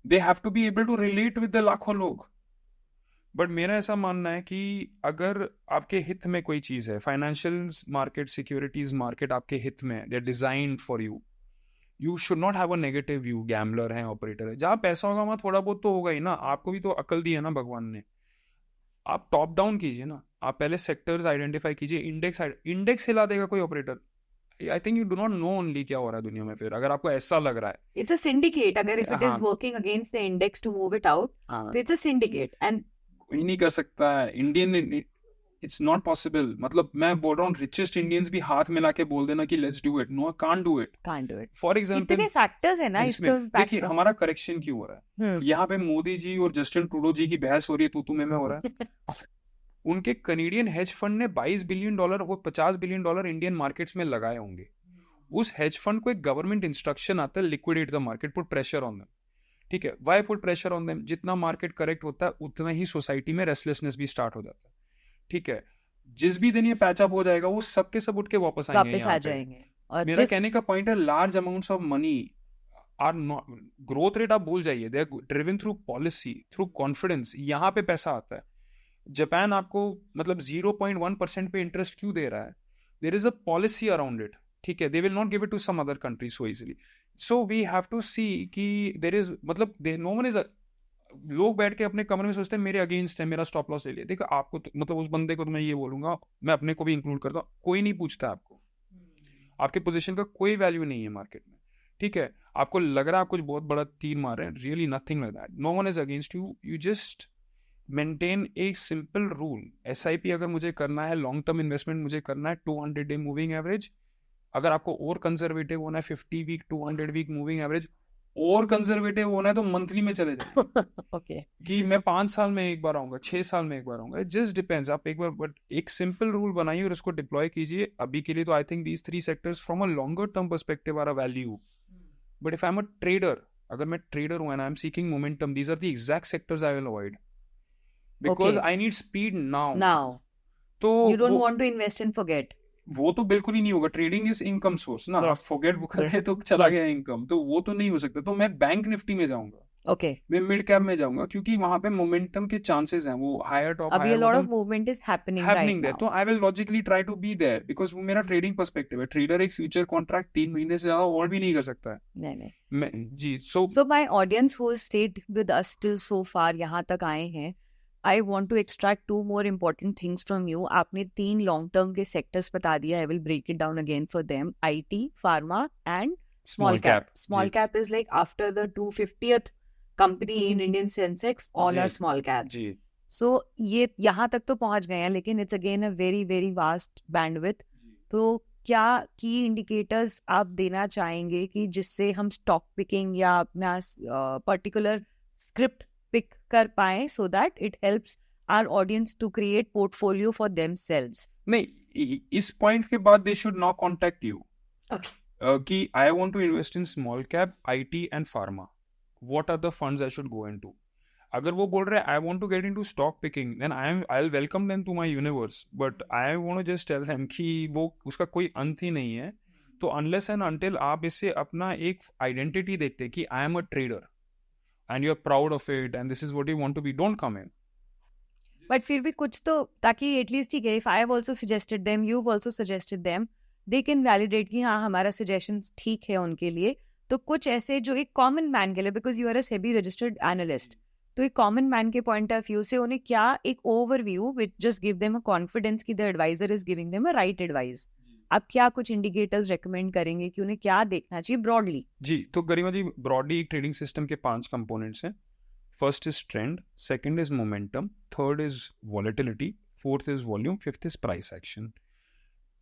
They have to be able to relate with the लाखों लोग. बट मेरा ऐसा मानना है कि अगर आपके हित में कोई चीज है, फाइनेंशियल मार्केट, सिक्योरिटीज मार्केट आपके हित में है, they are designed for you, you should not have a negative view. Gambler है, ऑपरेटर है, जहां पैसा होगा वहां थोड़ा बहुत तो होगा ही ना. आपको भी तो अकल दी है ना भगवान ने. आप टॉप डाउन कीजिए ना. आप पहले सेक्टर्स आइडेंटिफाई कीजिए. इंडेक्स हिला देगा कोई operator. I think you do not know only क्या हो रहा है दुनिया में. फिर अगर आपको ऐसा लग रहा है, इट्स अ सिंडिकेट. अगर if it is working against the index to move it out, तो इट्स अ सिंडिकेट. एंड कोई नहीं कर सकता है. Indian, it's not possible. मतलब मैं बोल रहा हूँ, रिचेस्ट इंडियंस भी हाथ मिला के बोल देना कि let's do it. No, can't do it. For example, इतने फैक्टर्स है ना इसको. देखिए, हमारा करेक्शन क्यों हो रहा है. यहाँ पे मोदी जी और जस्टिन ट्रूडो जी की बहस हो रही है, तू में हो रहा है. उनके कनेडियन हेज फंड ने $22 बिलियन और $50 बिलियन इंडियन मार्केट्स में लगाए होंगे. उस हेज फंड को एक गवर्नमेंट इंस्ट्रक्शन आता है, liquidate the market, put pressure on them. ठीक है, why put pressure on them? जितना मार्केट करेक्ट होता है उतना ही सोसाइटी में रेस्टलेसनेस भी स्टार्ट हो जाता है. ठीक है, जिस भी दिन ये पैचअप हो जाएगा, वो सबके सब उठ के वापस आ जाएंगे. और मेरा कहने का पॉइंट है, large amounts of money are not, growth rate आप भूल जाइए, they are driven through policy, through confidence. यहाँ पे पैसा आता है. जापान आपको मतलब 0.1% पे इंटरेस्ट क्यों दे रहा है? There is a policy around it. ठीक है, they will not give it to some other country so easily. So we have to see कि देयर इज, मतलब नो वन इज, लोग बैठ के अपने कमरे में सोचते हैं मेरे अगेंस्ट है, मेरा स्टॉप लॉस ले लिया. देखो, आपको मतलब उस बंदे को तो मैं ये बोलूंगा, मैं अपने को भी इंक्लूड करता हूँ, कोई नहीं पूछता आपको. आपके पोजीशन का कोई वैल्यू नहीं है मार्केट में. ठीक है, आपको लग रहा है आप कुछ बहुत बड़ा तीर मार रहे हैं, really nothing like that. No one is against you. You just maintain a simple rule. SIP अगर मुझे करना है, लॉन्ग टर्म इन्वेस्टमेंट मुझे करना है, 200 डे मूविंग एवरेज. अगर आपको और कंजर्वेटिव होना है, 50 वीक 200 वीक मूविंग एवरेज. और कंजर्वेटिव होना है तो मंथली में चले जाए. ओके, कि मैं 5 साल में एक बार आऊंगा, 6 साल में एक बार आऊंगा. It just depends. आप एक बार बट एक सिंपल रूल बनाइए और उसको डिप्लॉय कीजिए. अभी के लिए तो I think these 3 sectors from a longer term perspective are a value. But if I am a trader, अगर मैं ट्रेडर हूं and I am seeking momentum, these are the exact sectors I will avoid. Because I need speed now. तो you don't want to invest and forget. वो तो बिल्कुल ही नहीं होगा. Trading is income source ना. आप फॉरगेट वो कर रहे तो चला गया इनकम, तो वो तो नहीं हो सकता. तो मैं बैंक निफ्टी में जाऊंगा. ओके, मैं मिड कैप में जाऊंगा, क्योंकि वहां पे मोमेंटम के चांसेस हैं. वो हायर टॉप, अभी a lot of movement is happening right now. तो I will logically try to be there, because वो मेरा ट्रेडिंग पर्सपेक्टिव है. ट्रेडर एक फ्यूचर कॉन्ट्रैक्ट 3 महीने से ज्यादा और भी नहीं कर सकता है. नहीं जी. So my audience who stayed with us till so far, यहाँ तक आए हैं, I want to extract 2 more important things from you. आपने 3 long term के sectors बता दिया. I will break it down again for them. IT, pharma and small cap. Small cap is like after the 250th company in Indian Sensex, all are small caps. So ये यहाँ तक तो पहुँच गए हैं, लेकिन it's again a very very vast bandwidth. तो क्या की indicators आप देना चाहेंगे कि जिससे हम stock picking या अपना particular script पिक कर पाए, so that it helps our audience to create portfolio for themselves? नहीं, इस पॉइंट के बाद they should not contact you. Okay. कि I want to invest in small cap, IT and pharma. What are the funds I should go into? अगर वो बोल रहे हैं I want to get into stock picking, then I'll welcome them to my universe. But I want to just tell them कि वो उसका कोई अंत ही नहीं है. तो unless and until आप इससे अपना एक आइडेंटिटी देखते कि I am a trader and you're proud of it and this is what you want to be, don't come in. But फिर भी कुछ तो, ताकि एटलीस्ट ठीक है, if I have also suggested them, you have also suggested them, they can validate कि हाँ हमारा सजेशन ठीक है उनके लिए. तो कुछ ऐसे जो एक कॉमन मैन के लिए, because you are a SEBI registered analyst, तो एक कॉमन मैन के पॉइंट ऑफ व्यू से उन्हें क्या एक overview which just give them a confidence कि the adviser is giving them a right advice. आप क्या कुछ इंडिकेटर्स रेकमेंड करेंगे कि उन्हें क्या देखना चाहिए ब्रॉडली? जी, तो गरिमा जी, ब्रॉडली एक ट्रेडिंग सिस्टम के 5 कंपोनेंट्स हैं. First is trend, second is momentum, third is volatility, fourth is volume, fifth is price action.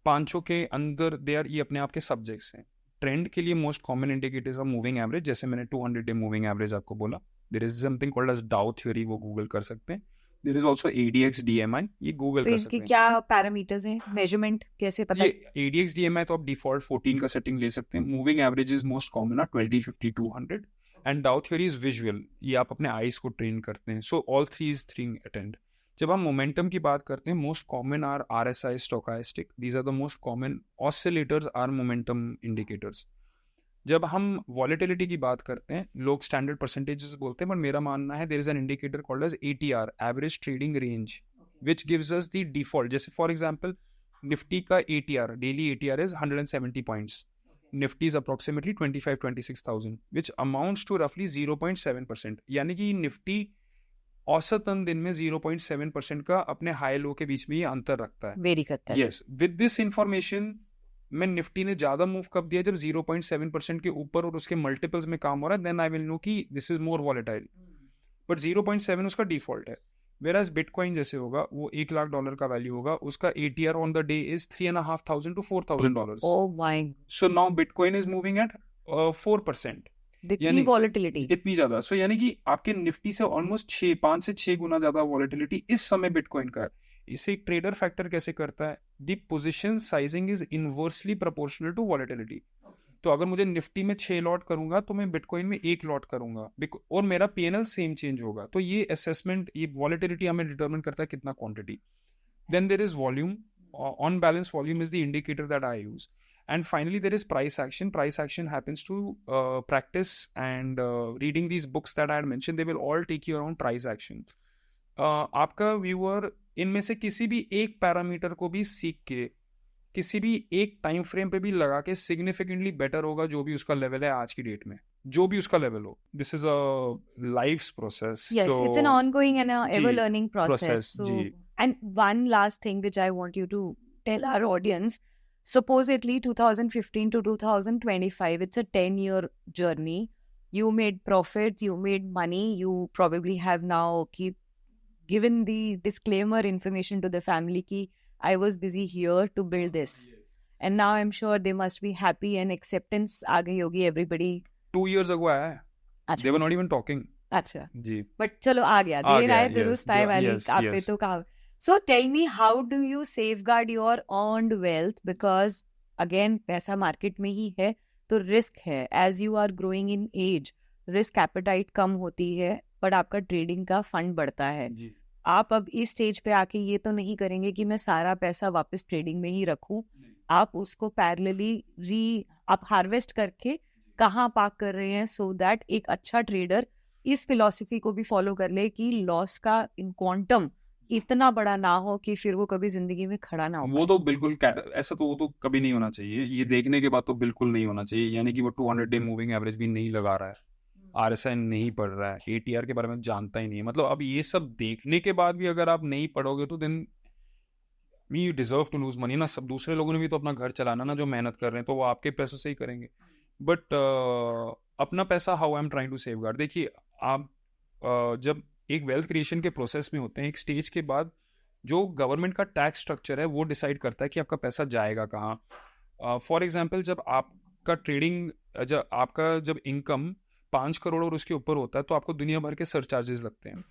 पांचों के अंदर दे आर, ये अपने आप के सब्जेक्ट्स हैं. ट्रेंड के लिए most common indicators of moving average, जैसे मैंने 200 डे मूविंग एवरेज आपको बोला. There is something called as Dow theory, वो गूगल कर सकते हैं. There is also ADX DMI, ये गूगल तो कर इनके सकते हैं. क्या पैरामीटर्स हैं, मेजरमेंट कैसे पता? ये ADX DMI तो आप डिफॉल्ट 14 का सेटिंग ले सकते हैं. Moving average is most common है 20, 50, 200. एंड डाउ थ्योरी इज विजुअल, ये आप अपने आईज को ट्रेन करते हैं. So all three is three attend. जब हम मोमेंटम की बात करते हैं, most common are RSI, stochastic. These are the most common oscillators are momentum indicators. जब हम वॉलेटिलिटी की बात करते हैं, लोग स्टैंडर्ड परसेंटेजेस बोलते हैं, पर मेरा मानना है there is an indicator called as ATR, average trading range, which gives us the default. जैसे फॉर एग्जांपल निफ्टी का ATR, daily ATR is 170 points. Nifty is approximately 25-26,000, which amounts to रफली 0.7%. यानी कि निफ्टी औसतन दिन में 0.7% का अपने हाई लो के बीच में ये अंतर रखता है. वेरी करता है. यस, विद दिस इंफॉर्मेशन मैं निफ्टी ने ज्यादा मूव कब दिया, जब 0.7% के ऊपर और उसके मल्टीपल्स में काम हो रहा है, देन आई विल नो कि this is more volatile. But 0.7 उसका डिफॉल्ट है. वेराज बिटकॉइन जैसे होगा, वो $1 लाख का वैल्यू होगा, उसका ATR on the day is $3,500 to $4,000. Oh my, so now bitcoin is moving at 4%. इतनी वॉलेटिलिटी, इतनी ज्यादा. सो यानी कि आपके निफ्टी से ऑलमोस्ट 5 से 6 गुना ज्यादा वॉलेटिलिटी इस समय बिटकॉइन का है. इसे एक ट्रेडर फैक्टर कैसे करता है, the position sizing is inversely proportional to volatility. तो अगर मुझे निफ्टी में 6 लॉट करूंगा तो मैं बिटकॉइन में 1 लॉट करूंगा, और मेरा PNL सेम चेंज होगा. तो ये असेसमेंट, ये वॉलेटिलिटी हमें डिटरमिन करता है कितना क्वांटिटी. Then there is volume, on balance volume is the indicator that I use. And finally, there is price action. Price action happens to practice and reading these books that I had mentioned. They will all take you around price action. आपका viewer इनमें से किसी भी एक parameter को भी सीख के, किसी भी एक टाइम फ्रेम पे भी लगा के सिग्निफिकेंटली बेटर होगा, जो भी उसका लेवल है आज की डेट में, जो भी उसका लेवल हो. This is a life process. yes, it's an ongoing and a ever learning process. So, जी. and one last thing which I want you to tell our audience, supposedly 2015 to 2025, it's a 10-year journey. You made profits, you made money, you probably have now given the disclaimer information to the family ki I was busy here to build this. And now I'm sure they must be happy and acceptance aa gayi hogi everybody. 2 years ago आया है. अच्छा. They were not even talking. अच्छा जी. But चलो आ गया, देर आए दुरुस्त आए वाली आप पे तो कहा. So tell me, how do you safeguard your earned wealth? Because again, पैसा मार्केट में ही है तो रिस्क है. As you are growing in age, risk appetite कम होती है, बट आपका ट्रेडिंग का फंड बढ़ता है. आप अब इस स्टेज पे आके ये तो नहीं करेंगे कि मैं सारा पैसा वापस ट्रेडिंग में ही रखूं. आप उसको पैरेलली आप हार्वेस्ट करके कहाँ पार्क कर रहे हैं, सो दैट एक अच्छा ट्रेडर इस फिलॉसफी को भी फॉलो कर ले कि लॉस का इन क्वांटम इतना बड़ा ना हो कि फिर वो कभी जिंदगी में खड़ा ना हो. वो तो बिल्कुल ऐसा तो वो तो कभी नहीं होना चाहिए. ये देखने के बाद तो बिल्कुल नहीं होना चाहिए. यानी कि वो 200 डे मूविंग एवरेज भी नहीं लगा रहा है, RSI नहीं पढ़ रहा है, ATR के बारे में जानता ही नहीं है. मतलब अब ये सब देखने के बाद भी अगर आप नहीं पढ़ोगे तो then you deserve to lose money ना. सब दूसरे लोगों ने भी तो अपना घर चलाना ना, जो मेहनत कर रहे हैं, तो वो आपके पैसों से ही करेंगे. बट अपना पैसा how I am trying to safeguard. देखिए, आप जब एक वेल्थ क्रिएशन के प्रोसेस में होते हैं, एक स्टेज के बाद जो गवर्नमेंट का टैक्स स्ट्रक्चर है वो डिसाइड करता है कि आपका पैसा जाएगा कहाँ. फॉर एग्जांपल, जब आपका ट्रेडिंग, जब इनकम 5 करोड़ और उसके ऊपर होता है तो आपको दुनिया भर के सरचार्जेस लगते हैं.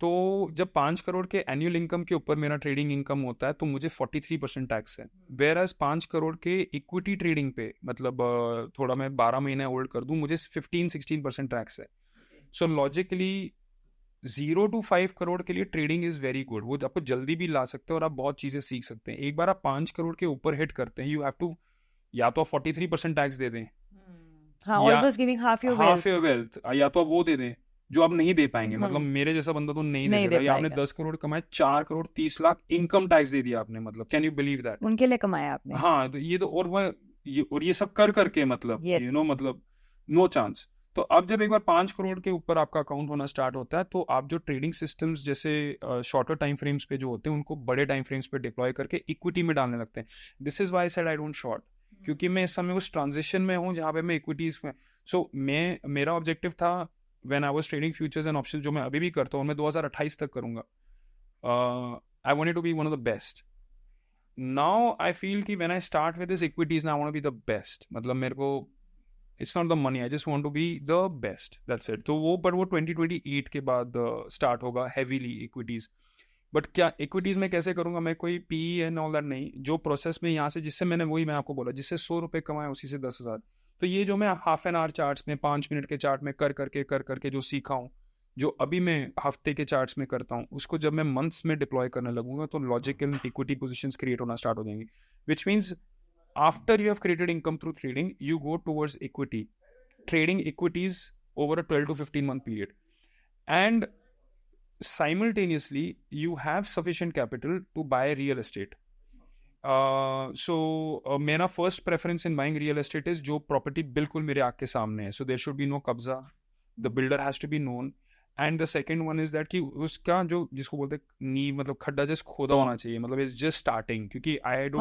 तो जब 5 करोड़ के एनुअल इनकम के ऊपर मेरा ट्रेडिंग इनकम होता है तो मुझे 43% टैक्स है. वेयर एज 5 करोड़ के इक्विटी ट्रेडिंग पे, मतलब थोड़ा मैं 12 महीने होल्ड कर दूं, मुझे 15-16% टैक्स है. सो लॉजिकली 0 to 5 करोड़ के लिए ट्रेडिंग इज वेरी गुड. वो आपको जल्दी भी ला सकते हैं और आप बहुत चीजें सीख सकते हैं. एक बार आप 5 करोड़ के ऊपर हिट करते हैं, यू हैव टू या तो आप 43% टैक्स दे दें, almost giving half your wealth, या तो आप वो दे दें, जो आप नहीं दे पाएंगे। मतलब मेरे जैसा बंदा तो नहीं दे नहीं सकता। दे या आपने पाएगा। 10 करोड़ कमाए, 4 करोड़ 30 लाख इनकम टैक्स दे दिया आपने, मतलब कैन यू बिलीव दैट? उनके लिए कमाया आपने। हाँ, तो ये तो, और ये सब कर करके, मतलब Yes. मतलब नो चांस। तो अब जब एक बार 5 करोड़ के ऊपर आपका अकाउंट होना स्टार्ट होता है, तो आप जो ट्रेडिंग सिस्टम्स जैसे शॉर्टर टाइम फ्रेम्स पे जो होते हैं, उनको बड़े टाइम फ्रेम्स पे डिप्लॉय करके इक्विटी में डालने लगते हैं। This is why said I don't short, क्योंकि मैं इस समय उस ट्रांजिशन में हूँ जहाँ पे मैं इक्विटीज में। सो मेरा ऑब्जेक्टिव था when I was trading futures and options, जो मैं अभी भी करता हूँ, मैं 2028 तक करूंगा। I wanted to be one of the best. Now I feel कि when I start with this equities, now I want to be the best. मतलब मेरे को, it's not the money, I just want to be the best, that's it. तो वो 2028 के बाद start होगा heavily equities. But क्या इक्विटीज में कैसे करूंगा मैं? कोई पी एंड ऑल दैट नहीं। जो प्रोसेस में यहाँ से, जिससे मैं आपको बोला, जिससे 100 रुपये कमाए, उसी से 10,000। तो ये जो मैं हाफ एन आवर चार्ट्स में, 5 मिनट के चार्ट में कर करके जो सीखा हूँ, जो अभी मैं हफ्ते के चार्ट्स में करता हूँ, उसको जब मैं मंथ्स में डिप्लॉय करने लगूंगा, तो लॉजिकल इक्विटी पोजीशंस क्रिएट होना स्टार्ट हो जाएंगी। Which means after you have created income through trading, you go towards equity, trading equities over a 12 to 15 month period, and simultaneously you have sufficient capital to buy real estate. मेरा first preference in buying real estate is जो property बिल्कुल मेरे आँख के सामने है, so there should be no कब्जा, the builder has to be known, and the second one is that कि उसका जो, जिसको बोलते हैं नींव, मतलब खड्डा जस्ट खोदा होना चाहिए, मतलब इट्स जस्ट स्टार्टिंग, क्योंकि आई डोंट,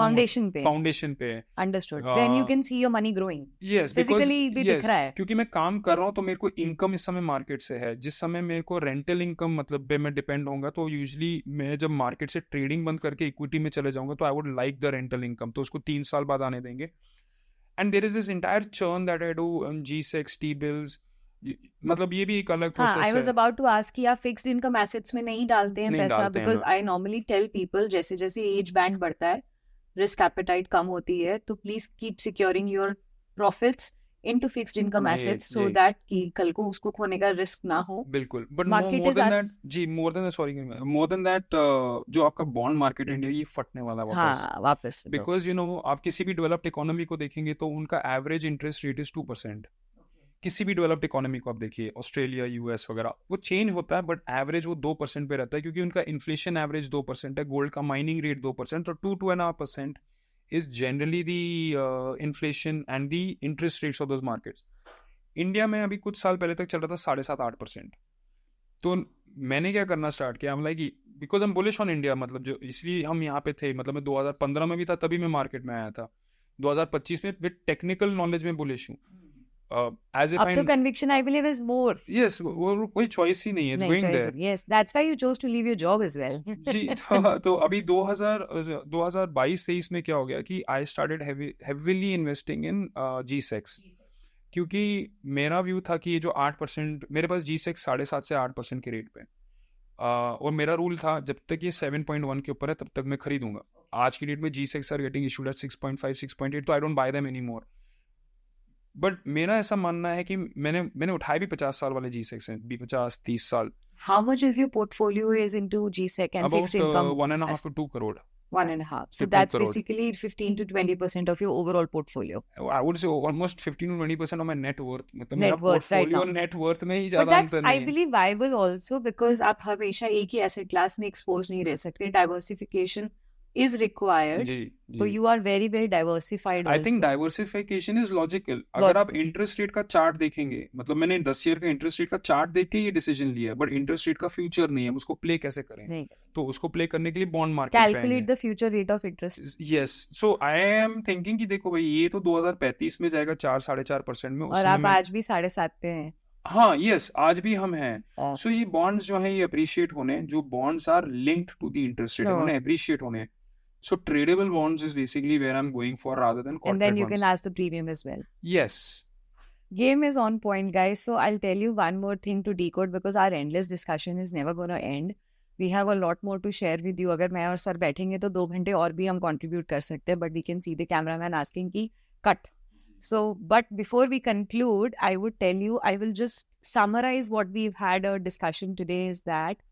फाउंडेशन पे। Understood, then you can see your money growing. Yes, physically भी दिख रहा है, क्योंकि मैं काम कर रहा हूँ, तो मेरे को इनकम इस समय मार्केट से है। जिस समय मेरे को रेंटल इनकम, मतलब पे मैं डिपेंड होऊंगा, तो यूजुअली मैं जब मार्केट से ट्रेडिंग बंद करके इक्विटी में चले जाऊंगा, तो I would like the rental income, तो उसको 3 साल बाद आने देंगे। And there is this entire churn that I do on G-Secs, T-bills, मतलब ये भी एक अलग प्रोसेस है। I was about to ask कि आप फिक्स्ड इनकम एसेट्स में नहीं डालते हैं पैसा, because I normally tell people, जैसे जैसे एज बैंड बढ़ता है, रिस्क एपेटाइट कम होती है, तो please keep securing your profits into fixed income assets, so that कि कल को उसको खोने का रिस्क ना हो। बिल्कुल, बट मोर देन दैट जो आपका बॉन्ड मार्केट इंडिया, ये फटने वाला वापस, बिकॉज आप किसी भी डेवलप्ड इकोनॉमी को देखेंगे, तो उनका एवरेज इंटरेस्ट रेट इज 2%। किसी भी डेवलप्ड इकोनॉमी को आप देखिए, ऑस्ट्रेलिया, यूएस वगैरह, वो चेंज होता है, बट एवरेज वो 2% पे रहता है, क्योंकि उनका इन्फ्लेशन एवरेज 2% है, गोल्ड का माइनिंग रेट 2%, और 2.5% is generally the inflation and the interest rates of those markets. India में अभी कुछ साल पहले तक चल रहा था 7.5%। तो मैंने क्या करना स्टार्ट किया, हम लाइक, बिकॉज हम बुलिश ऑन इंडिया, मतलब जो इसलिए हम यहाँ पे थे, मतलब मैं 2015 में भी था, तभी मैं मार्केट में आया था। 2025 में विद टेक्निकल नॉलेज में बुलिश हूँ। As if up to conviction, I believe, is more. Yes, वो कोई choice ही नहीं है, it's going there. Yes, that's why you chose to leave your job as well. जी, तो अभी 2022-23 में क्या हो गया कि I started heavily investing in G-Secs, क्योंकि मेरा व्यू था कि ये जो 8%, मेरे पास G-Secs 7.5 से 8% के रेट पे, और मेरा रूल था जब तक ये 7.1 के ऊपर है, तब तक मैं खरीदूंगा। आज की डेट में G-Secs are getting issued at 6.5, 6.8, तो I don't buy them anymore. But मेरा ऐसा मानना है कि मैंने उठाए भी 50 साल वाले G-Secs हैं, भी 50-30 साल। How much is your portfolio is into G-Sec and fixed income? 1.5 to 2 crore. 1.5. So that's basically 15 to 20% of your overall portfolio. I would say almost 15 to 20% of my net worth. मतलब मेरा portfolio और net worth में ही ज़्यादा अंतर नहीं है। I believe viable also because आप हमेशा एक ही asset class में expose नहीं रह सकते। Diversification is required. Ji, So you are very very diversified. I think diversification is logical. अगर आप इंटरेस्ट रेट का चार्ट देखेंगे, मतलब मैंने 10 ईयर का इंटरेस्ट रेट का चार्ट देख के ये डिसीजन लिया, बट इंटरेस्ट रेट का फ्यूचर नहीं है, उसको प्ले कैसे करें? नहीं, तो उसको प्ले करने के लिए bond market calculate the future rate of interest. Yes, so I am thinking कि देखो भाई, ये तो 2035 में जाएगा 4-4.5% में, और आप आज भी 7.5 पे हैं। हाँ, यस, आज भी हम हैं। सो ये बॉन्ड्स जो हैं, ये अप्रिशिएट होने, जो bonds are linked to the interest rate, उन्हें अप्रिशिएट होने। So tradable bonds is basically where I'm going for rather than corporate bonds. And then you can ask the premium as well. Yes. Game is on point, guys. So I'll tell you one more thing to decode because our endless discussion is never going to end. We have a lot more to share with you. अगर मैं और sir बैठेंगे तो 2 घंटे और भी हम contribute कर सकते हैं, but we can see the cameraman asking कि cut. So, but before we conclude, I would tell you, I will just summarize what we've had a discussion today is that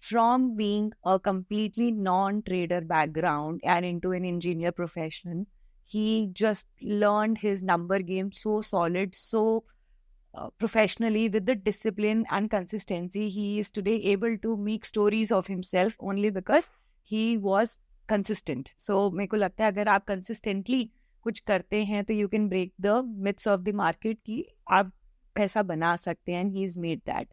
from being a completely non-trader background and into an engineer profession, he just learned his number game so solid, so professionally with the discipline and consistency, he is today able to make stories of himself only because he was consistent. So मेरे को लगता है अगर आप consistently कुछ करते हैं तो you can break the myths of the market कि आप पैसा बना सकते हैं, and he has made that.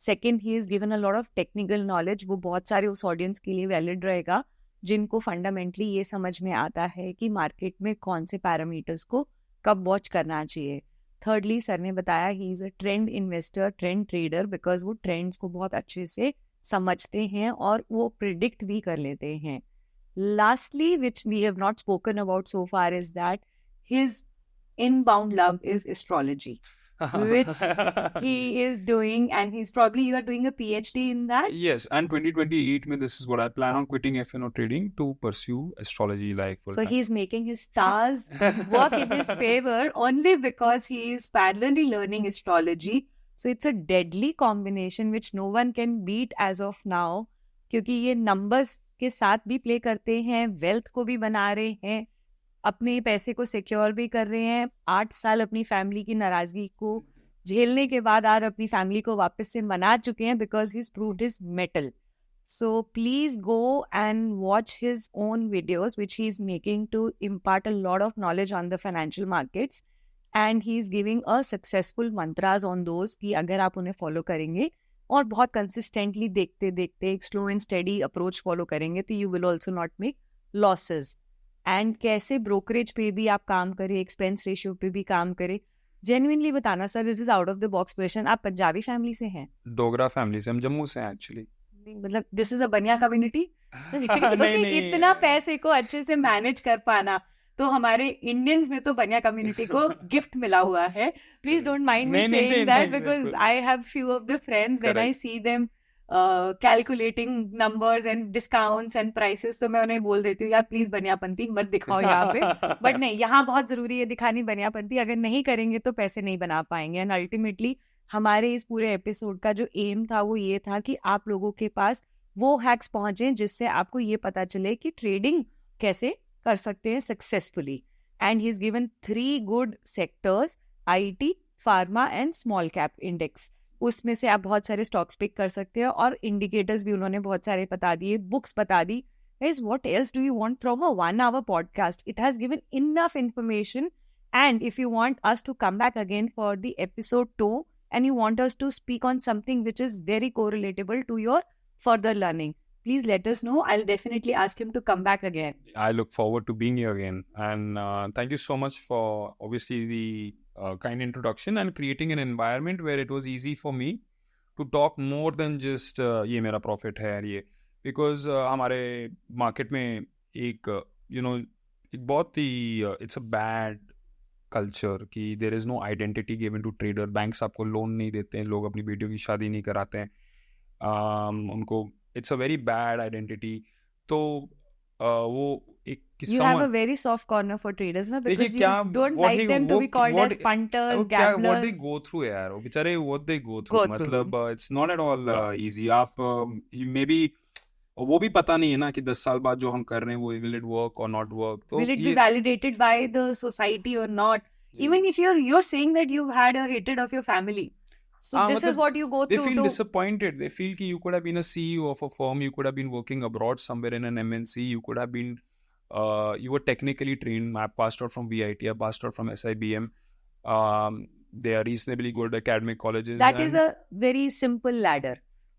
Second, he has given a lot of technical knowledge. वो बहुत सारे उस ऑडियंस के लिए वैलिड रहेगा जिनको फंडामेंटली ये समझ में आता है कि मार्केट में कौन से पैरामीटर्स को कब वॉच करना चाहिए. थर्डली, सर ने बताया he is a trend investor, trend trader, because वो ट्रेंड्स को बहुत अच्छे से समझते हैं और वो प्रिडिक्ट भी कर लेते हैं. Lastly, which we have not spoken about so far, is that his inbound love is astrology, which he is doing, and you are doing a PhD in that? Yes, and 2028 mein this is what I plan on quitting F&O trading to pursue astrology like full So time. he's making his stars work in his favor only because he is parallelly learning astrology. So it's a deadly combination which no one can beat as of now, क्योंकि ये numbers के साथ भी play करते हैं, wealth को भी बना रहे हैं, अपने पैसे को सिक्योर भी कर रहे हैं. 8 साल अपनी फैमिली की नाराजगी को झेलने के बाद आज अपनी फैमिली को वापस से मना चुके हैं because he proved his mettle. So please go and watch his own videos which he is making to impart a lot of knowledge on the financial markets, and he is giving a successful mantras on those कि अगर आप उन्हें follow करेंगे और बहुत consistently देखते देखते एक slow and steady approach follow करेंगे तो you will also not make losses. And कैसे ब्रोकरेज पे भी आप काम करें, एक्सपेंस रेशियो पे भी काम करें. जेन्युइनली बताना sir, this is out of the box question, आप पंजाबी फैमिली से हैं? डोगरा फैमिली से, हम जम्मू से हैं एक्चुअली. मतलब दिस इज अ बनिया कम्युनिटी. इतना पैसे को अच्छे से मैनेज कर पाना तो हमारे इंडियंस में तो बनिया कम्युनिटी को गिफ्ट मिला हुआ है. Please don't mind me saying that because I have few of the friends, when I see them calculating numbers and discounts and prices, तो मैं उन्हें बोल देती हूँ यार प्लीज बनियापंती मत दिखाओ यहाँ पे. बट नहीं, यहाँ बहुत जरूरी है दिखानी बनियापंती. अगर नहीं करेंगे तो पैसे नहीं बना पाएंगे. एंड अल्टीमेटली हमारे इस पूरे एपिसोड का जो एम था वो ये था कि आप लोगों के पास वो हैक्स पहुंचे जिससे आपको ये पता चले कि ट्रेडिंग कैसे कर सकते हैं successfully. And he is given 3 good sectors, IT, pharma and small cap index. उसमें से आप बहुत सारे स्टॉक्स पिक कर सकते हो और इंडिकेटर्स भी उन्होंने बहुत सारे बता दिए, बुक्स बता दी. Guys, what else do you want from a 1-hour podcast? It has given enough information. And if you want us to come back again for the episode 2 and you want us to speak on something which is very correlatable to your further learning, please let us know. I'll definitely ask him to come back again. I look forward to being here again. And thank you so much for obviously the kind introduction and creating an environment where it was easy for me to talk more than just ये मेरा profit है ये. Because हमारे market में एक एक बहुत ही it's a bad culture कि there is no identity given to trader. Banks आपको loan नहीं देते हैं, लोग अपनी बेटियों की शादी नहीं कराते हैं, उनको it's a very bad identity. तो वो एक You have a very soft corner for traders ना, because you don't like them to be called as punters, gamblers. What they go through यार, वो बेचारे what they go through. मतलब it's not at all easy. आप maybe वो भी पता नहीं है ना कि 10 साल बाद जो हम कर रहे हैं वो will it work or not work. तो will it be validated by the society or not? Even if you're saying that you've had a hatred of your family. So this is what you go through. They feel disappointed. They feel कि you could have been a CEO of a firm, you could have been working abroad somewhere in an MNC, you could have been you were technically trained. I passed out from VIT, I passed out from SIBM. They are reasonably good academic colleges. That is a very simple ladder.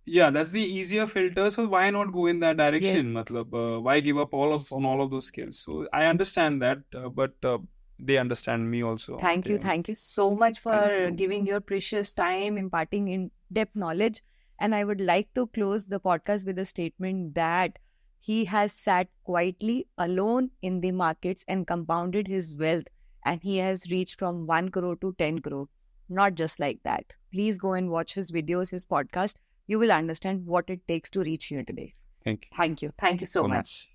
Yeah, that's the easier filter. So why not go in that direction? Yes. Matlab, why give up on all of those skills? So I understand that, but they understand me also. Thank you so much for giving your precious time, imparting in-depth knowledge. And I would like to close the podcast with a statement that he has sat quietly alone in the markets and compounded his wealth, and he has reached from 1 crore to 10 crore. Not just like that. Please go and watch his videos, his podcast. You will understand what it takes to reach here today. Thank you. Thank you so much.